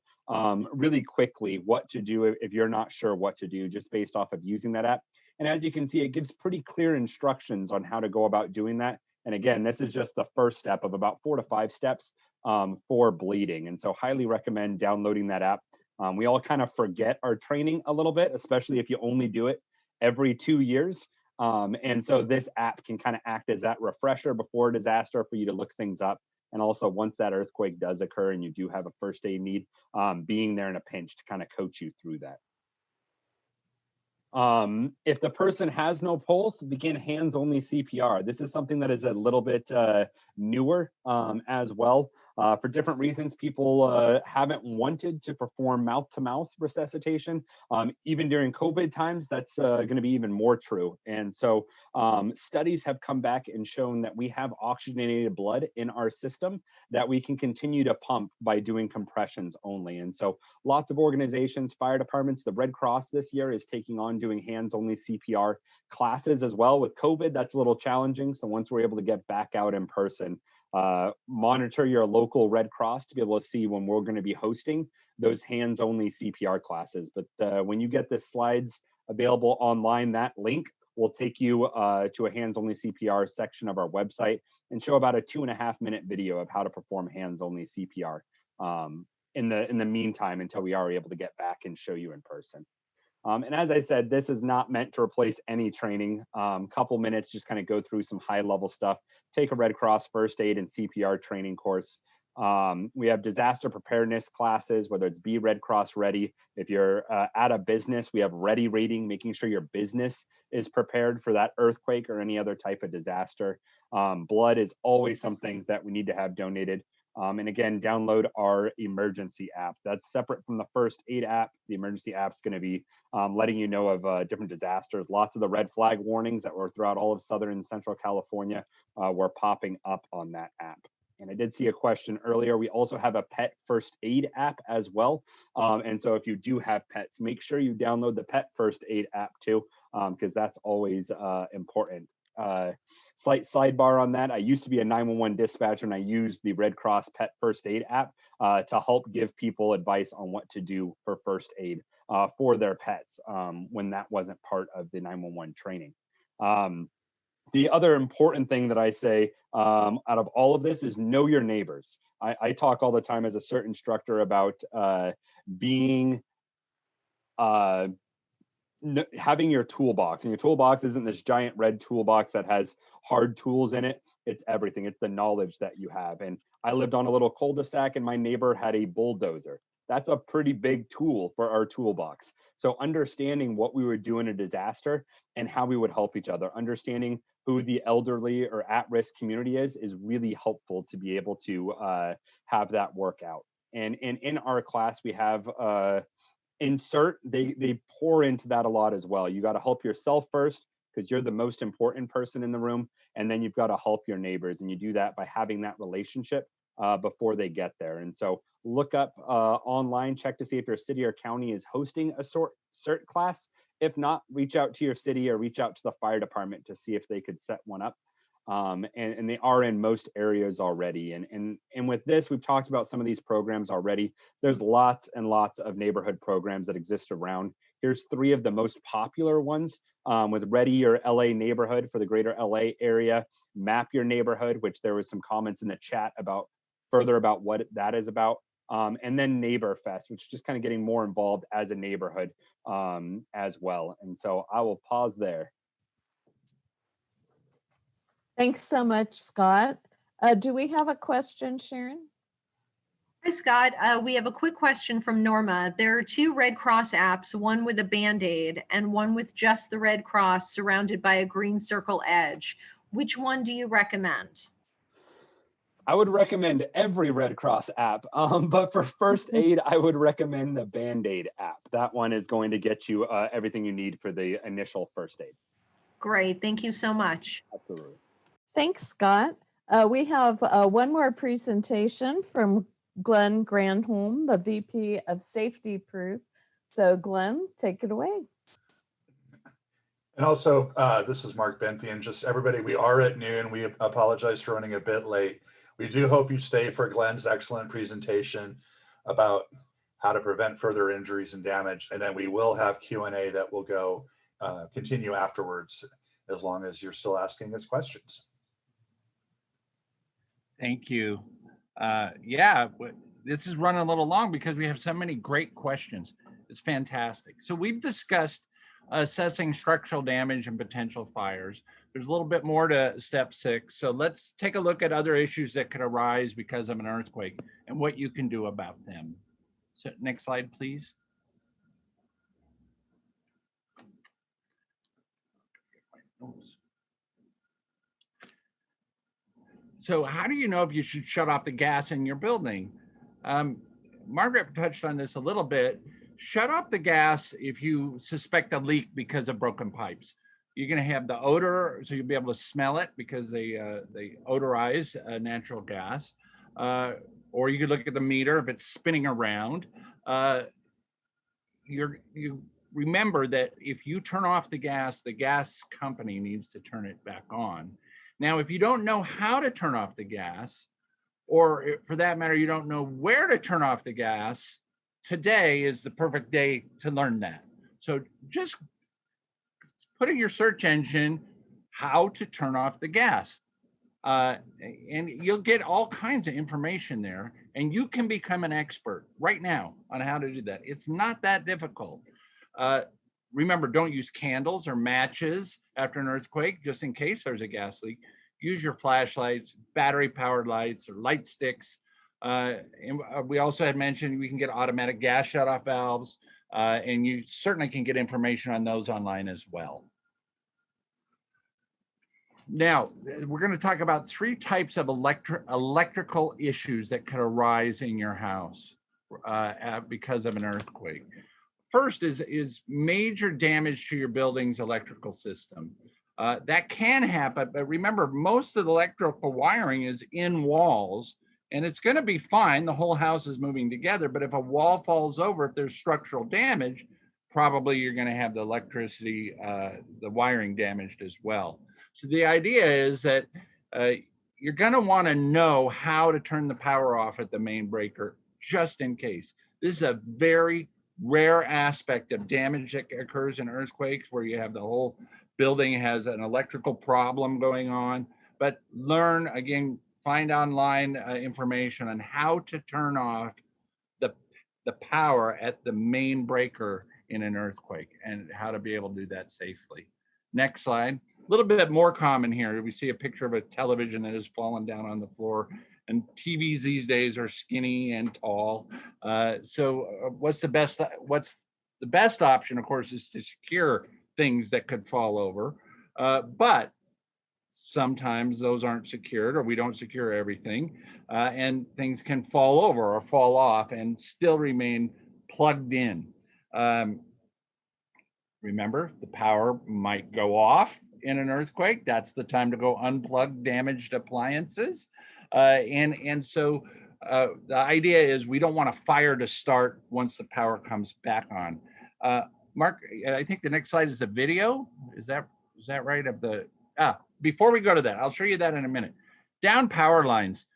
really quickly what to do if you're not sure what to do, just based off of using that app. And as you can see, it gives pretty clear instructions on how to go about doing that. And again, this is just the first step of about 4 to 5 steps for bleeding. And so highly recommend downloading that app. We all kind of forget our training a little bit, especially if you only do it every 2 years. And so this app can kind of act as that refresher before disaster for you to look things up. And also once that earthquake does occur and you do have a first aid need, being there in a pinch to kind of coach you through that. If the person has no pulse, begin hands-only CPR. This is something that is a little bit newer as well. For different reasons, people haven't wanted to perform mouth-to-mouth resuscitation. Even during COVID times, that's going to be even more true. And so studies have come back and shown that we have oxygenated blood in our system that we can continue to pump by doing compressions only. And so lots of organizations, fire departments, the Red Cross this year is taking on doing hands-only CPR classes as well. With COVID, that's a little challenging. So once we're able to get back out in person, monitor your local Red Cross to be able to see when we're going to be hosting those hands-only CPR classes. But when you get the slides available online, that link will take you to a hands-only CPR section of our website and show about a 2.5-minute video of how to perform hands-only CPR in the meantime until we are able to get back and show you in person. And as I said, this is not meant to replace any training. Couple minutes, just kind of go through some high level stuff. Take a Red Cross first aid and CPR training course. We have disaster preparedness classes, whether it's Be Red Cross Ready. If you're at a business, we have Ready Rating, making sure your business is prepared for that earthquake or any other type of disaster. Blood is always something that we need to have donated. And again, download our emergency app. That's separate from the first aid app. The emergency app's going to be letting you know of different disasters. Lots of the red flag warnings that were throughout all of Southern and Central California were popping up on that app. And I did see a question earlier. We also have a pet first aid app as well. And so if you do have pets, make sure you download the pet first aid app too, because that's always important. Slight sidebar on that. I used to be a 911 dispatcher and I used the Red Cross Pet First Aid app to help give people advice on what to do for first aid for their pets when that wasn't part of the 911 training. The other important thing that I say out of all of this is know your neighbors. I talk all the time as a CERT instructor about being having your toolbox, and your toolbox isn't this giant red toolbox that has hard tools in it. It's everything. It's the knowledge that you have. And I lived on a little cul-de-sac and my neighbor had a bulldozer. That's a pretty big tool for our toolbox. So understanding what we would do in a disaster and how we would help each other, understanding who the elderly or at-risk community is really helpful to be able to have that work out. And in our class, we have insert, they pour into that a lot as well. You got to help yourself first because you're the most important person in the room, and then you've got to help your neighbors, and you do that by having that relationship before they get there. And so look up online, check to see if your city or county is hosting a CERT class. If not, reach out to your city or reach out to the fire department to see if they could set one up. And they are in most areas already. And with this, we've talked about some of these programs already. There's lots and lots of neighborhood programs that exist around. Here's 3 of the most popular ones with Ready Your LA Neighborhood for the greater LA area, Map Your Neighborhood, which there was some comments in the chat about further about what that is about. And then Neighbor Fest, which is just kind of getting more involved as a neighborhood as well. And so I will pause there. Thanks so much, Scott. Do we have a question, Sharon? Hi, Scott. We have a quick question from Norma. There are 2 Red Cross apps, one with a Band-Aid and one with just the Red Cross surrounded by a green circle edge. Which one do you recommend? I would recommend every Red Cross app, but for first aid, I would recommend the Band-Aid app. That one is going to get you everything you need for the initial first aid. Great. Thank you so much. Absolutely. Thanks, Scott. We have one more presentation from Glenn Granholm, the VP of Safety Proof. So Glenn, take it away. And also, this is Mark Benthian. Just everybody, we are at noon. We apologize for running a bit late. We do hope you stay for Glenn's excellent presentation about how to prevent further injuries and damage. And then we will have Q&A that will go continue afterwards, as long as you're still asking us questions. Thank you. Yeah, this is running a little long because we have so many great questions. It's fantastic. So we've discussed assessing structural damage and potential fires. There's a little bit more to step 6. So let's take a look at other issues that could arise because of an earthquake and what you can do about them. So next slide, please. So how do you know if you should shut off the gas in your building? Margaret touched on this a little bit. Shut off the gas if you suspect a leak because of broken pipes. You're going to have the odor, so you'll be able to smell it because they odorize natural gas. Or you could look at the meter if it's spinning around. You remember that if you turn off the gas company needs to turn it back on. Now, if you don't know how to turn off the gas, or for that matter, you don't know where to turn off the gas, today is the perfect day to learn that. So just put in your search engine, how to turn off the gas. And you'll get all kinds of information there, and you can become an expert right now on how to do that. It's not that difficult. Remember, don't use candles or matches after an earthquake, just in case there's a gas leak. Use your flashlights, battery-powered lights, or light sticks. And we also had mentioned we can get automatic gas shut-off valves, and you certainly can get information on those online as well. Now, we're going to talk about 3 types of electrical issues that could arise in your house because of an earthquake. First is major damage to your building's electrical system. That can happen, but remember, most of the electrical wiring is in walls, and it's going to be fine. The whole house is moving together, but if a wall falls over, if there's structural damage, probably you're going to have the electricity, the wiring damaged as well. So the idea is that you're going to want to know how to turn the power off at the main breaker, just in case. This is a very rare aspect of damage that occurs in earthquakes, where you have the whole building has an electrical problem going on. But learn, again, find online information on how to turn off the power at the main breaker in an earthquake, and how to be able to do that safely. Next slide. A little bit more common here. We see a picture of a television that has fallen down on the floor, and TVs these days are skinny and tall. What's the best option, of course, is to secure things that could fall over. But sometimes those aren't secured, or we don't secure everything, and things can fall over or fall off and still remain plugged in. Remember, the power might go off in an earthquake. That's the time to go unplug damaged appliances. So the idea is we don't want a fire to start once the power comes back on. Mark, I think the next slide is the video. Is that right? Before we go to that, I'll show you that in a minute. Down power lines.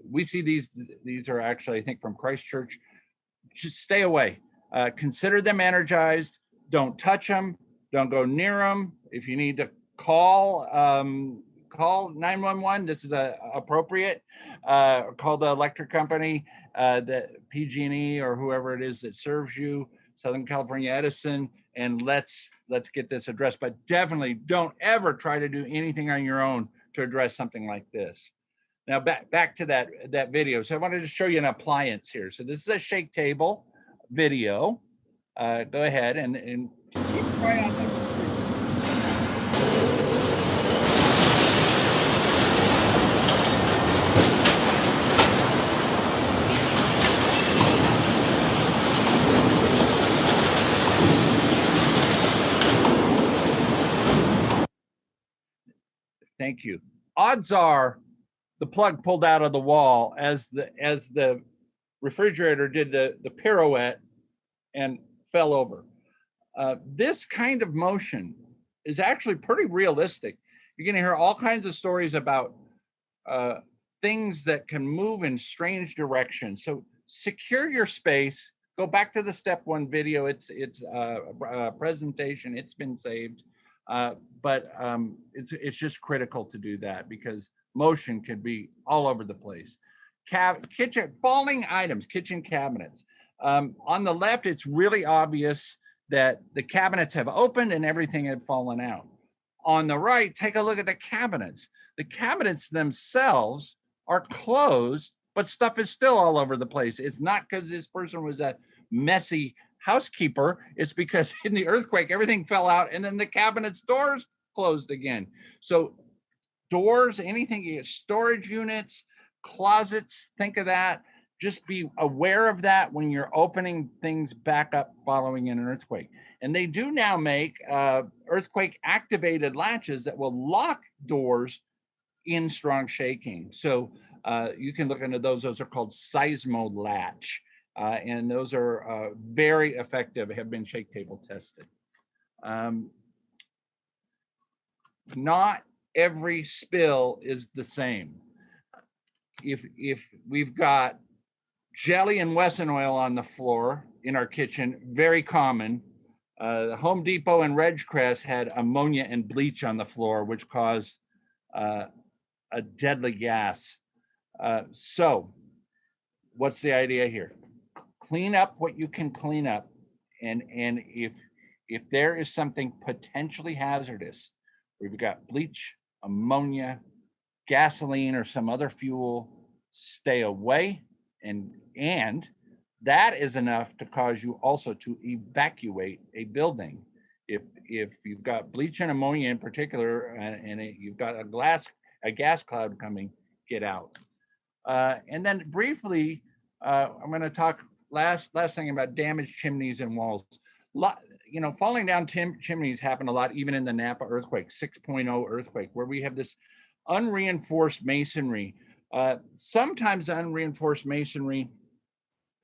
We see these are actually, I think, from Christchurch. Just stay away. Consider them energized. Don't touch them. Don't go near them. If you need to call 911. This is appropriate. Call the electric company, the PG&E or whoever it is that serves you, Southern California Edison, and let's get this addressed. But definitely don't ever try to do anything on your own to address something like this. Now back to that video. So I wanted to show you an appliance here. So this is a shake table video. Go ahead and keep right on that. Thank you. Odds are the plug pulled out of the wall as the refrigerator did the pirouette and fell over. This kind of motion is actually pretty realistic. You're going to hear all kinds of stories about things that can move in strange directions. So secure your space. Go back to the step 1 video. It's a presentation. It's been saved, but it's just critical to do that because motion can be all over the place. Kitchen falling items, kitchen cabinets. On the left, it's really obvious that the cabinets have opened and everything had fallen out. On the right, take a look at the cabinets. The cabinets themselves are closed, but stuff is still all over the place. It's not because this person was a messy housekeeper. It's because in the earthquake, everything fell out and then the cabinet's doors closed again. So doors, anything, storage units, closets, think of that. Just be aware of that when you're opening things back up following an earthquake. And they do now make earthquake activated latches that will lock doors in strong shaking. So you can look into those. Those are called Seismo latch. And those are very effective, have been shake table tested. Not every spill is the same. If we've got jelly and Wesson oil on the floor in our kitchen, very common. Home Depot and Ridgecrest had ammonia and bleach on the floor, which caused a deadly gas. So what's the idea here? Clean up what you can clean up. And if there is something potentially hazardous, we've got bleach, ammonia, gasoline, or some other fuel, stay away. And that is enough to cause you also to evacuate a building. If you've got bleach and ammonia in particular, and you've got a gas cloud coming, get out. And then briefly, I'm going to talk last thing about damaged chimneys and walls. Falling down chimneys happen a lot, even in the Napa earthquake, 6.0 earthquake, where we have this unreinforced masonry. Sometimes unreinforced masonry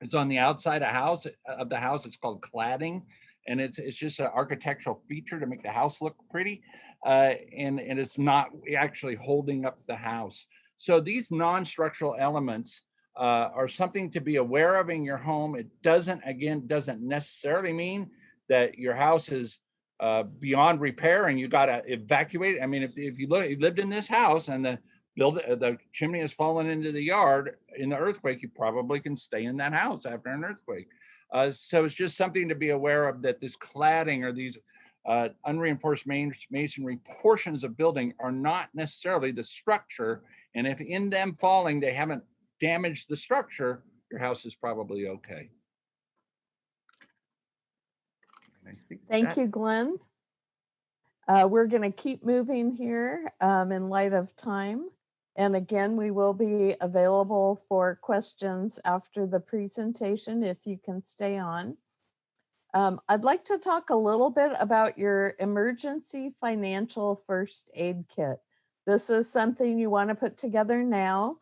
is on the outside of the house. It's called cladding, and it's just an architectural feature to make the house look pretty, and it's not actually holding up the house. So these non-structural elements are something to be aware of in your home. It doesn't necessarily mean that your house is beyond repair and you got to evacuate. I mean, if you lived in this house and the chimney has fallen into the yard in the earthquake, you probably can stay in that house after an earthquake. So it's just something to be aware of, that this cladding or these unreinforced masonry portions of building are not necessarily the structure. And if in them falling, they haven't damaged the structure, your house is probably okay. Thank you, Glenn. We're going to keep moving here in light of time. And again, we will be available for questions after the presentation if you can stay on. I'd like to talk a little bit about your emergency financial first aid kit. This is something you want to put together now.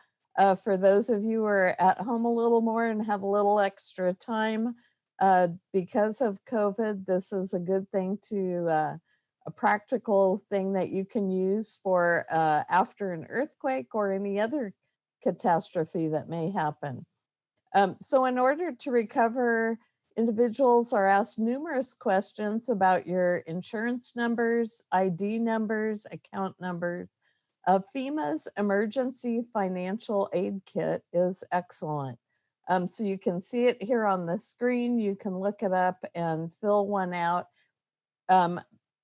For those of you who are at home a little more and have a little extra time, because of COVID, this is a good thing to a practical thing that you can use for after an earthquake or any other catastrophe that may happen. So in order to recover, individuals are asked numerous questions about your insurance numbers, ID numbers, account numbers. FEMA's Emergency Financial Aid Kit is excellent. So you can see it here on the screen. You can look it up and fill one out.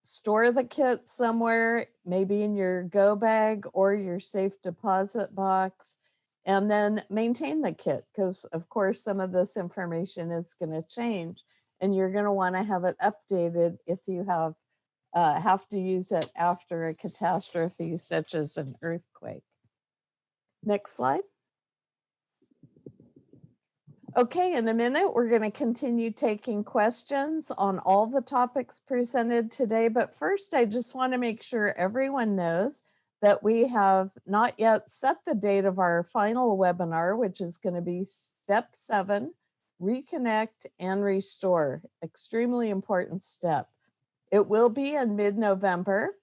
Store the kit somewhere, maybe in your go bag or your safe deposit box, and then maintain the kit, because of course some of this information is going to change and you're going to want to have it updated if you have to use it after a catastrophe such as an earthquake. Next slide. Okay, in a minute, we're going to continue taking questions on all the topics presented today. But first, I just want to make sure everyone knows that we have not yet set the date of our final webinar, which is going to be Step 7, Reconnect and Restore. Extremely important step. It will be in mid-November.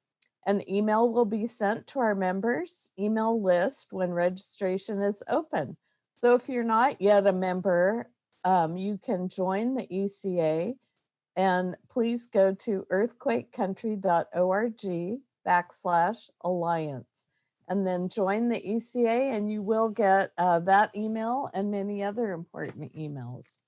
An email will be sent to our members' email list when registration is open. So if you're not yet a member, you can join the ECA, and please go to earthquakecountry.org/alliance and then join the ECA, and you will get that email and many other important emails.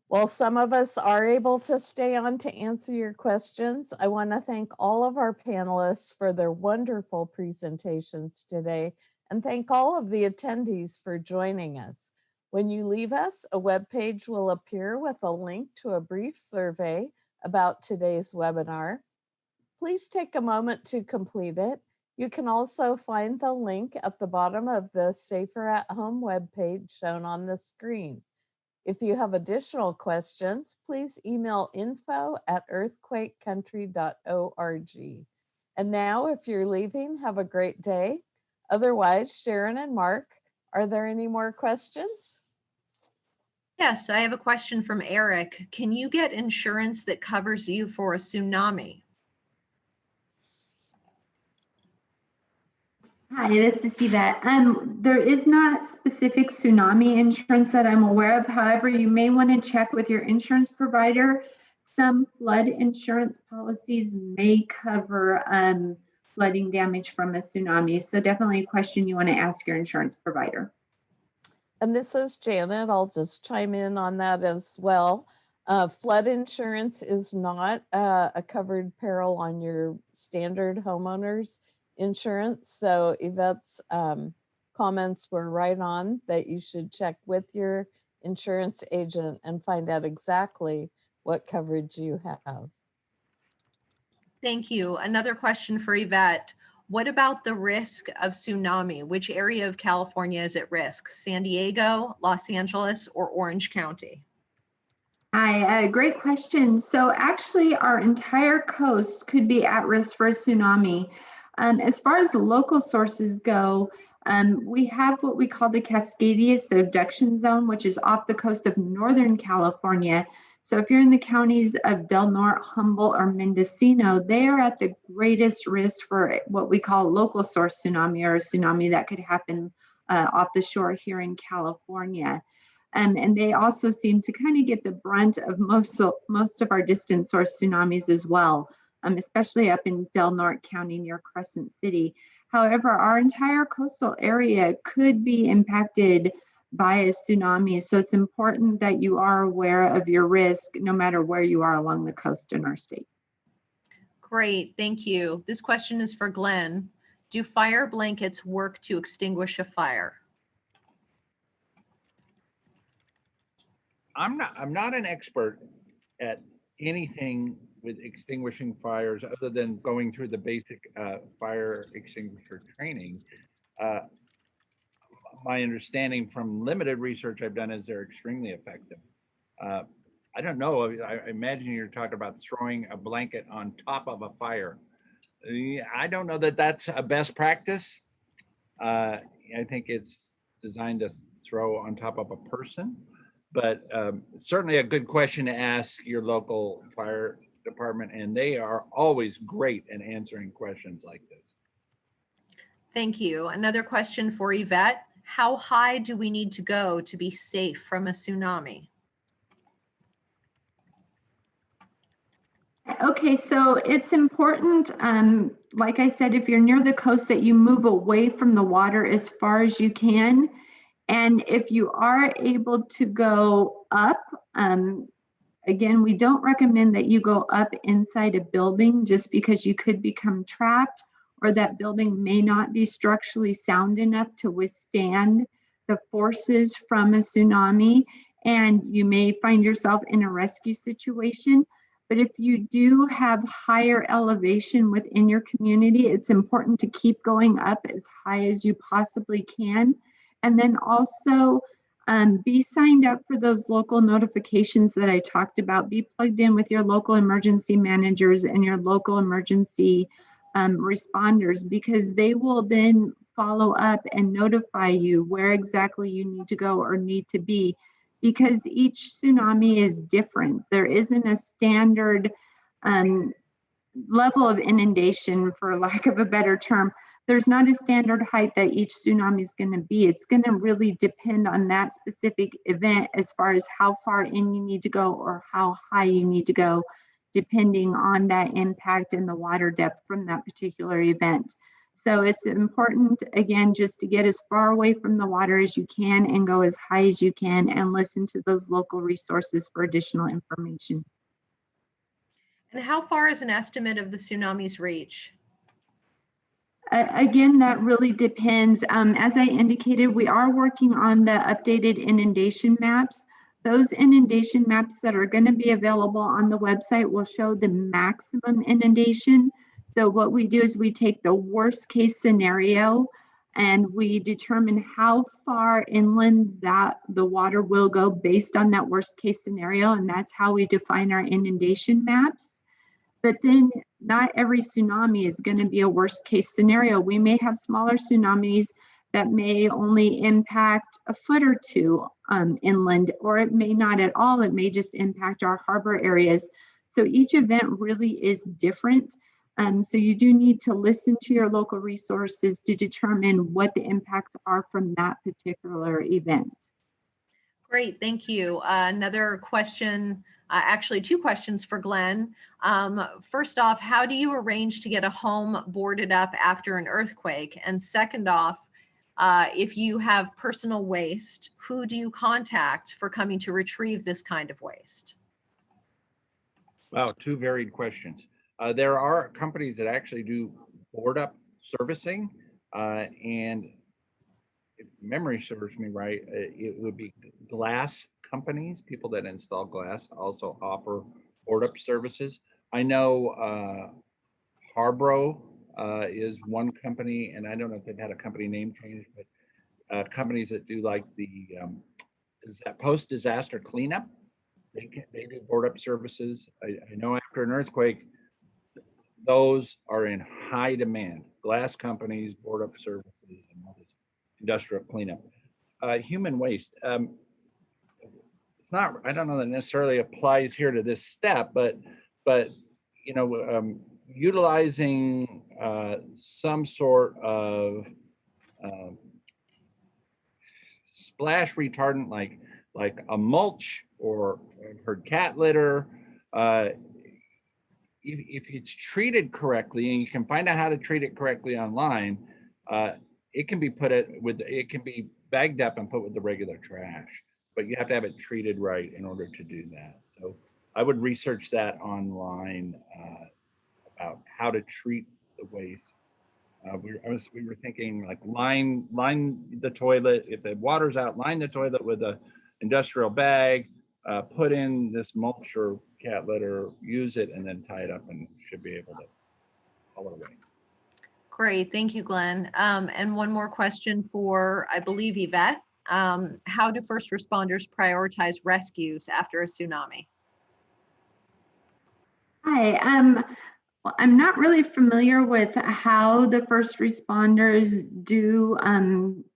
While some of us are able to stay on to answer your questions, I want to thank all of our panelists for their wonderful presentations today, and thank all of the attendees for joining us. When you leave us, a webpage will appear with a link to a brief survey about today's webinar. Please take a moment to complete it. You can also find the link at the bottom of the Safer at Home webpage shown on the screen. If you have additional questions, please email info@earthquakecountry.org. And now, if you're leaving, have a great day. Otherwise, Sharon and Mark, are there any more questions? Yes, I have a question from Eric. Can you get insurance that covers you for a tsunami? Hi, this is Yvette. There is not specific tsunami insurance that I'm aware of. However, you may want to check with your insurance provider. Some flood insurance policies may cover flooding damage from a tsunami. So definitely a question you want to ask your insurance provider. And this is Janet. I'll just chime in on that as well. Flood insurance is not a covered peril on your standard homeowners insurance. So Yvette's comments were right on that you should check with your insurance agent and find out exactly what coverage you have. Thank you. Another question for Yvette. What about the risk of tsunami? Which area of California is at risk? San Diego, Los Angeles, or Orange County? Hi, great question. So actually our entire coast could be at risk for a tsunami. As far as the local sources go, we have what we call the Cascadia subduction zone, which is off the coast of Northern California. So if you're in the counties of Del Norte, Humboldt, or Mendocino, they are at the greatest risk for what we call local source tsunami, or a tsunami that could happen off the shore here in California. And they also seem to kind of get the brunt of most of our distant source tsunamis as well. Especially up in Del Norte County near Crescent City. However, our entire coastal area could be impacted by a tsunami. So it's important that you are aware of your risk no matter where you are along the coast in our state. Great, thank you. This question is for Glenn. Do fire blankets work to extinguish a fire? I'm not an expert at anything with extinguishing fires other than going through the basic fire extinguisher training. My understanding from limited research I've done is they're extremely effective. I don't know, I imagine you're talking about throwing a blanket on top of a fire. I don't know that that's a best practice. I think it's designed to throw on top of a person, but certainly a good question to ask your local fire department, and they are always great at answering questions like this. Thank you. Another question for Yvette. How high do we need to go to be safe from a tsunami? Okay, so it's important, like I said, if you're near the coast, that you move away from the water as far as you can. And if you are able to go up, again, we don't recommend that you go up inside a building just because you could become trapped, or that building may not be structurally sound enough to withstand the forces from a tsunami, and you may find yourself in a rescue situation. But if you do have higher elevation within your community, it's important to keep going up as high as you possibly can. And then also be signed up for those local notifications that I talked about. Be plugged in with your local emergency managers and your local emergency responders, because they will then follow up and notify you where exactly you need to go or need to be because each tsunami is different. There isn't a standard level of inundation, for lack of a better term. There's not a standard height that each tsunami is going to be. It's going to really depend on that specific event as far as how far in you need to go or how high you need to go, depending on that impact and the water depth from that particular event. So it's important, again, just to get as far away from the water as you can and go as high as you can and listen to those local resources for additional information. And how far is an estimate of the tsunami's reach? Again, that really depends. As I indicated, we are working on the updated inundation maps. Those inundation maps that are going to be available on the website will show the maximum inundation. So what we do is we take the worst case scenario and we determine how far inland that the water will go based on that worst case scenario. And that's how we define our inundation maps. But then not every tsunami is going to be a worst case scenario. We may have smaller tsunamis that may only impact a foot or two inland, or it may not at all. It may just impact our harbor areas. So each event really is different. So you do need to listen to your local resources to determine what the impacts are from that particular event. Great, thank you. Another question, actually 2 questions for Glenn. First off, how do you arrange to get a home boarded up after an earthquake? And second off, if you have personal waste, who do you contact for coming to retrieve this kind of waste? Wow, 2 varied questions. There are companies that actually do board up servicing, and if memory serves me right, it would be glass companies. People that install glass also offer board up services. I know Harbro is one company, and I don't know if they've had a company name change, but companies that do like the post-disaster cleanup, they do board up services. I know after an earthquake, those are in high demand. Glass companies, board up services, and all this industrial cleanup. Human waste. It's not, I don't know that necessarily applies here to this step, but you know, utilizing some sort of splash retardant like a mulch or I've heard cat litter. If it's treated correctly, and you can find out how to treat it correctly online, it can be it can be bagged up and put with the regular trash, but you have to have it treated right in order to do that. So I would research that online about how to treat the waste. We were thinking like line the toilet. If the water's out, line the toilet with a industrial bag, put in this mulch or cat litter, use it, and then tie it up, and should be able to haul it away. Great, thank you, Glenn. And one more question for, I believe, Yvette. How do first responders prioritize rescues after a tsunami? Hi, I'm not really familiar with how the first responders do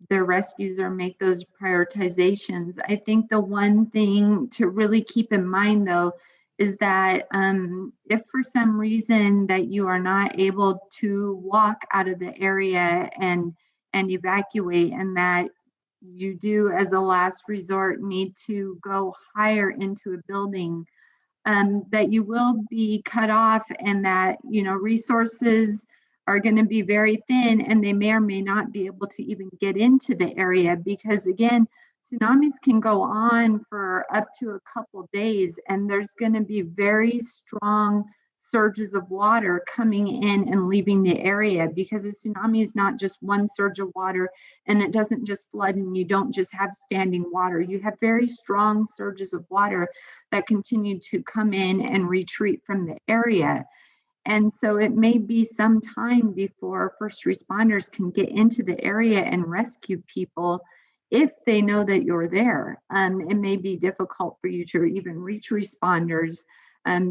their rescues or make those prioritizations. I think the one thing to really keep in mind, though, is that if for some reason that you are not able to walk out of the area and evacuate, and that you do as a last resort need to go higher into a building, that you will be cut off, and that, you know, resources are going to be very thin, and they may or may not be able to even get into the area, because again, tsunamis can go on for up to a couple days, and there's going to be very strong surges of water coming in and leaving the area, because a tsunami is not just one surge of water, and it doesn't just flood and you don't just have standing water. You have very strong surges of water that continue to come in and retreat from the area. And so it may be some time before first responders can get into the area and rescue people if they know that you're there. It may be difficult for you to even reach responders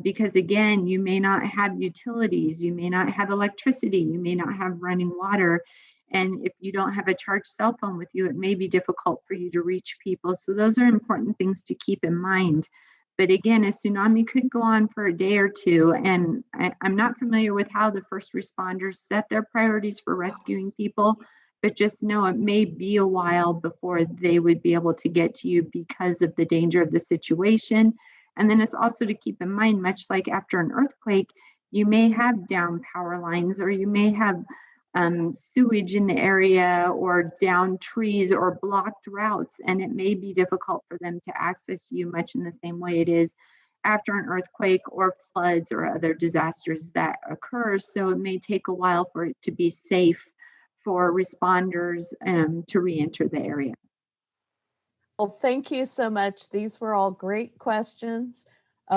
because again, you may not have utilities, you may not have electricity, you may not have running water. And if you don't have a charged cell phone with you, it may be difficult for you to reach people. So those are important things to keep in mind. But again, a tsunami could go on for a day or two. And I'm not familiar with how the first responders set their priorities for rescuing people, but just know it may be a while before they would be able to get to you because of the danger of the situation. And then it's also to keep in mind, much like after an earthquake, you may have down power lines, or you may have sewage in the area, or down trees, or blocked routes, and it may be difficult for them to access you much in the same way it is after an earthquake or floods or other disasters that occur. So it may take a while for it to be safe for responders to re-enter the area. Well, thank you so much. These were all great questions.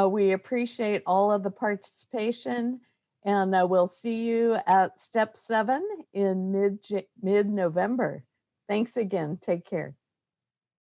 We appreciate all of the participation, and we'll see you at step 7 in mid-November. Thanks again. Take care.